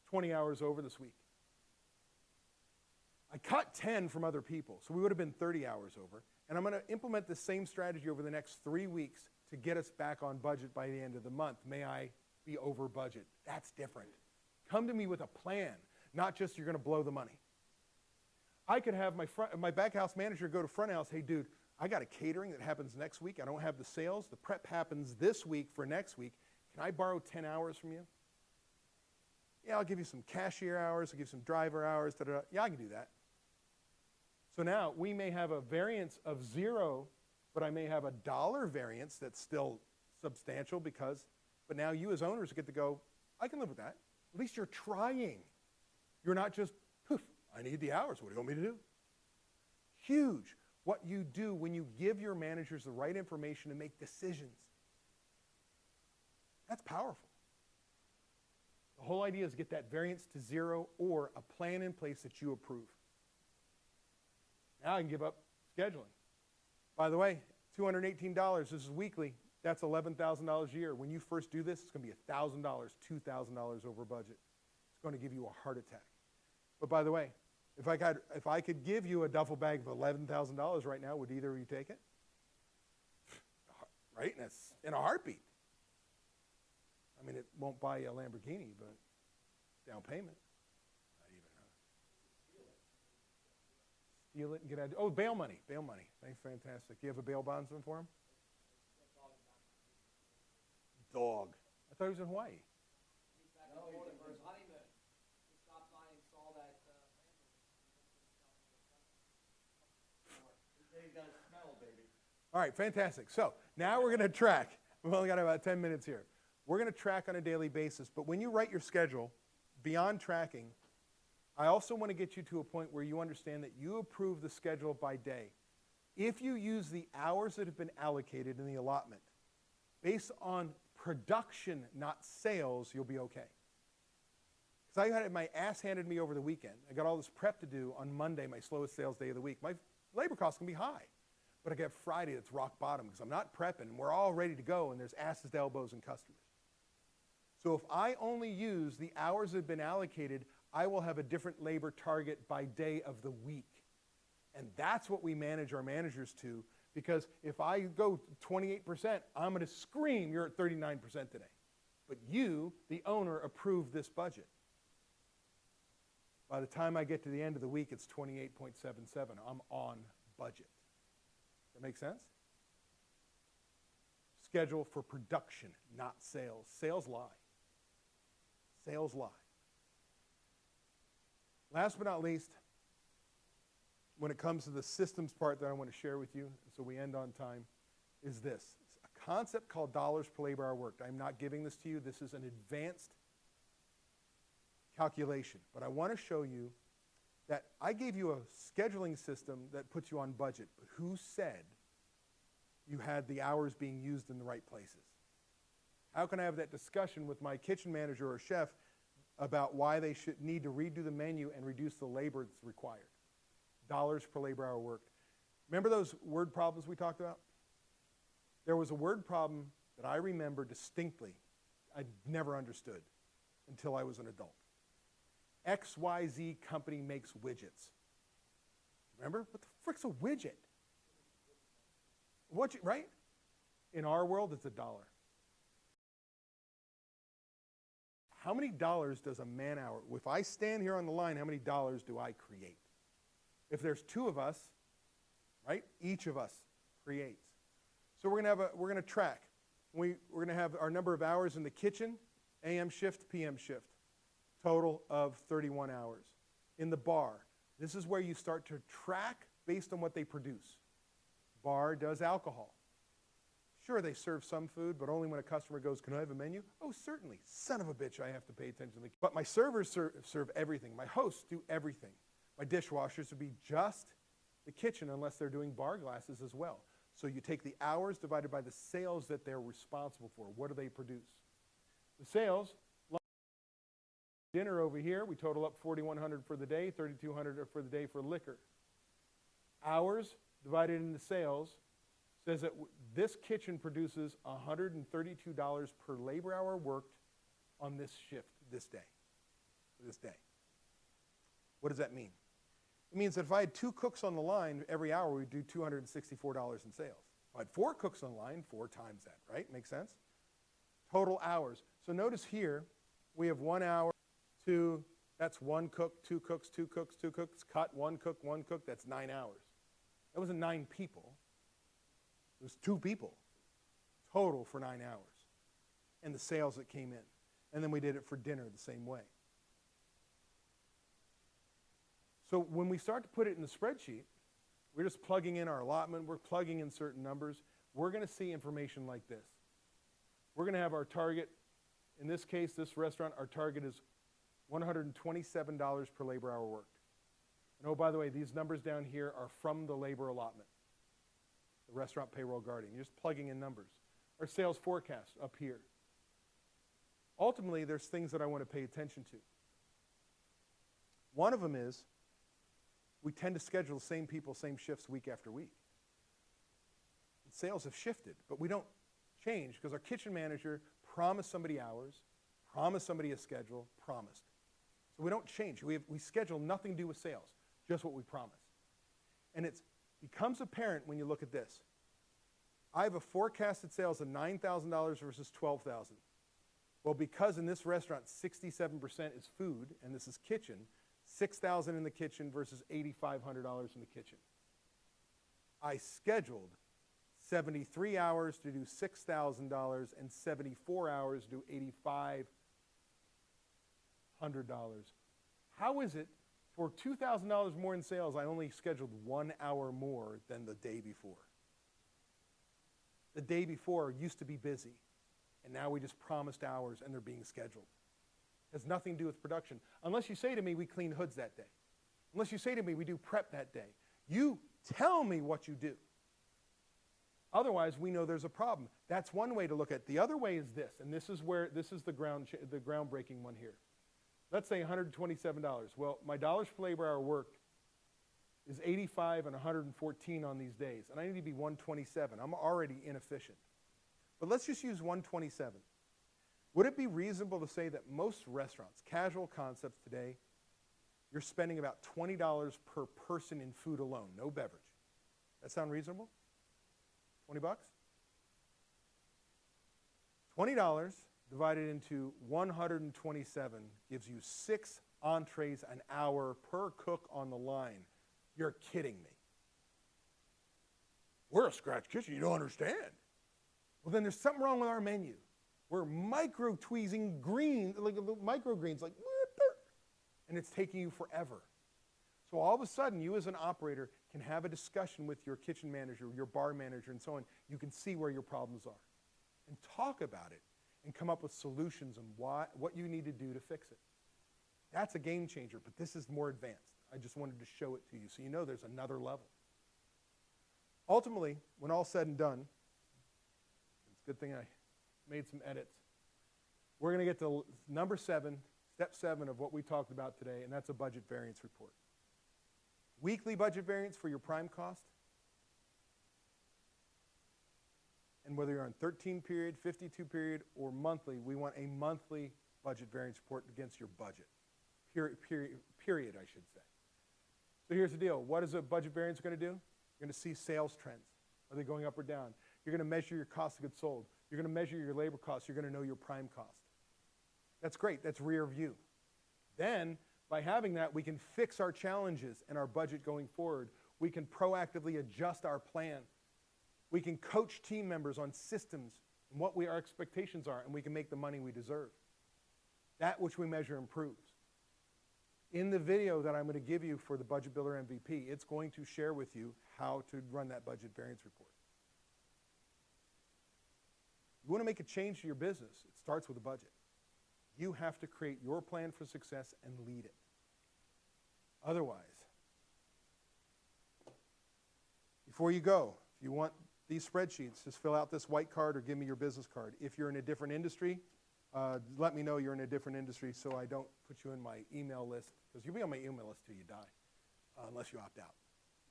20 hours over this week. I cut 10 from other people, so we would have been 30 hours over. And I'm going to implement the same strategy over the next 3 weeks to get us back on budget by the end of the month. May I be over budget? That's different. Come to me with a plan, not just you're going to blow the money. I could have my back house manager go to front house, hey, dude, I got a catering that happens next week. I don't have the sales. The prep happens this week for next week. Can I borrow 10 hours from you? Yeah, I'll give you some cashier hours. I'll give you some driver hours. Da, da, da. Yeah, I can do that. So now we may have a variance of 0, but I may have a dollar variance that's still substantial but now you as owners get to go, I can live with that. At least you're trying. You're not just, poof, I need the hours. What do you want me to do? Huge. What you do when you give your managers the right information to make decisions. That's powerful. The whole idea is to get that variance to 0 or a plan in place that you approve. Now I can give up scheduling. By the way, $218, this is weekly. That's $11,000 a year. When you first do this, it's going to be $1,000, $2,000 over budget. It's going to give you a heart attack. But by the way, if I could give you a duffel bag of $11,000 right now, would either of you take it? Right? And that's in a heartbeat. I mean, it won't buy you a Lamborghini, but down payment. Not even. Steal it and get out. Oh, bail money. Bail money. Thanks, fantastic. Do you have a bail bondsman for him? Dog. I thought he was in Hawaii. No, he was for his honeymoon. He stopped by and saw that. He's got a smell, baby. All right, fantastic. So now we're going to track. We've only got about 10 minutes here. We're going to track on a daily basis. But when you write your schedule, beyond tracking, I also want to get you to a point where you understand that you approve the schedule by day. If you use the hours that have been allocated in the allotment, based on production, not sales, you'll be okay. Because I had my ass handed me over the weekend. I got all this prep to do on Monday, my slowest sales day of the week. My labor costs can be high. But I got Friday that's rock bottom because I'm not prepping and we're all ready to go and there's asses to elbows and customers. So if I only use the hours that have been allocated, I will have a different labor target by day of the week. And that's what we manage our managers to, because if I go 28%, I'm going to scream, you're at 39% today. But you, the owner, approved this budget. By the time I get to the end of the week, it's 28.77. I'm on budget. That make sense? Schedule for production, not sales. Sales lie. Sales lie. Last but not least, when it comes to the systems part that I want to share with you, so we end on time, is this. It's a concept called dollars per labor hour worked. I'm not giving this to you. This is an advanced calculation. But I want to show you that I gave you a scheduling system that puts you on budget. But who said you had the hours being used in the right places. How can I have that discussion with my kitchen manager or chef about why they should need to redo the menu and reduce the labor that's required? Dollars per labor hour worked. Remember those word problems we talked about? There was a word problem that I remember distinctly I never understood until I was an adult. XYZ company makes widgets. Remember? What the frick's a widget? Right? In our world, it's $1. How many dollars does a man hour, if I stand here on the line, how many dollars do I create? If there's two of us, right, each of us creates. So we're going to track. We're going to have our number of hours in the kitchen, AM shift, PM shift, total of 31 hours. In the bar, this is where you start to track based on what they produce. Bar does alcohol. Sure, they serve some food, but only when a customer goes, can I have a menu? Oh, certainly. Son of a bitch, I have to pay attention. But my servers serve everything. My hosts do everything. My dishwashers would be just the kitchen unless they're doing bar glasses as well. So you take the hours divided by the sales that they're responsible for. What do they produce? The sales, dinner over here, we total up $4,100 for the day, $3,200 for the day for liquor. Hours divided into sales says that this kitchen produces $132 per labor hour worked on this shift, this day. What does that mean? It means that if I had 2 cooks on the line every hour, we'd do $264 in sales. If I had 4 cooks on the line, 4 times that, right? Make sense? Total hours. So notice here, we have 1 hour, 2, that's 1 cook, 2 cooks, 2 cooks, 2 cooks, cut, 1 cook, that's 9 hours. That wasn't 9 people. It was 2 people total for 9 hours. And the sales that came in. And then we did it for dinner the same way. So when we start to put it in the spreadsheet, we're just plugging in our allotment, we're plugging in certain numbers, we're going to see information like this. We're going to have our target, in this case, this restaurant, our target is $127 per labor hour worked. And oh, by the way, these numbers down here are from the labor allotment, the restaurant payroll guardian. You're just plugging in numbers. Our sales forecast up here. Ultimately, there's things that I want to pay attention to. One of them is we tend to schedule the same people, same shifts week after week. And sales have shifted, but we don't change because our kitchen manager promised somebody hours, promised somebody a schedule, promised. So we don't change. We schedule nothing to do with sales, just what we promised. And it becomes apparent when you look at this. I have a forecasted sales of $9,000 versus $12,000. Well, because in this restaurant, 67% is food, and this is kitchen, $6,000 in the kitchen versus $8,500 in the kitchen. I scheduled 73 hours to do $6,000 and 74 hours to do $8,500. How is it for $2,000 more in sales, I only scheduled 1 hour more than the day before? The day before used to be busy, and now we just promised hours and they're being scheduled. It has nothing to do with production. Unless you say to me, we clean hoods that day. Unless you say to me, we do prep that day. You tell me what you do. Otherwise, we know there's a problem. That's one way to look at it. The other way is this, and this is the groundbreaking one here. Let's say $127. Well, my dollars per labor hour worked is 85 and 114 on these days, and I need to be 127. I'm already inefficient. But let's just use 127. Would it be reasonable to say that most restaurants, casual concepts today, you're spending about $20 per person in food alone, no beverage? That sound reasonable? 20 bucks? $20 divided into 127 gives you 6 entrees an hour per cook on the line. You're kidding me. We're a scratch kitchen, you don't understand. Well, then there's something wrong with our menu. We're micro-tweezing greens, like microgreens, like, and it's taking you forever. So all of a sudden, you as an operator can have a discussion with your kitchen manager, your bar manager, and so on. You can see where your problems are and talk about it and come up with solutions on what you need to do to fix it. That's a game changer, but this is more advanced. I just wanted to show it to you so you know there's another level. Ultimately, when all said and done, it's a good thing I made some edits. We're going to get to number 7, step 7 of what we talked about today, and that's a budget variance report. Weekly budget variance for your prime cost. And whether you're on 13 period, 52 period, or monthly, we want a monthly budget variance report against your budget. Period, I should say. So here's the deal. What is a budget variance going to do? You're going to see sales trends. Are they going up or down? You're going to measure your cost of goods sold. You're going to measure your labor costs. You're going to know your prime cost. That's great. That's rear view. Then, by having that, we can fix our challenges and our budget going forward. We can proactively adjust our plan. We can coach team members on systems and what our expectations are, and we can make the money we deserve. That which we measure improves. In the video that I'm going to give you for the Budget Builder MVP, it's going to share with you how to run that budget variance report. You want to make a change to your business, it starts with a budget. You have to create your plan for success and lead it. Otherwise, before you go, if you want these spreadsheets, just fill out this white card or give me your business card. If you're in a different industry, let me know you're in a different industry so I don't put you in my email list, because you'll be on my email list till you die, unless you opt out,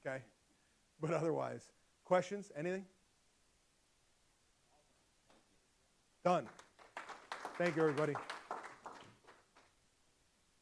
okay? But otherwise, questions, anything? Done. Thank you, everybody.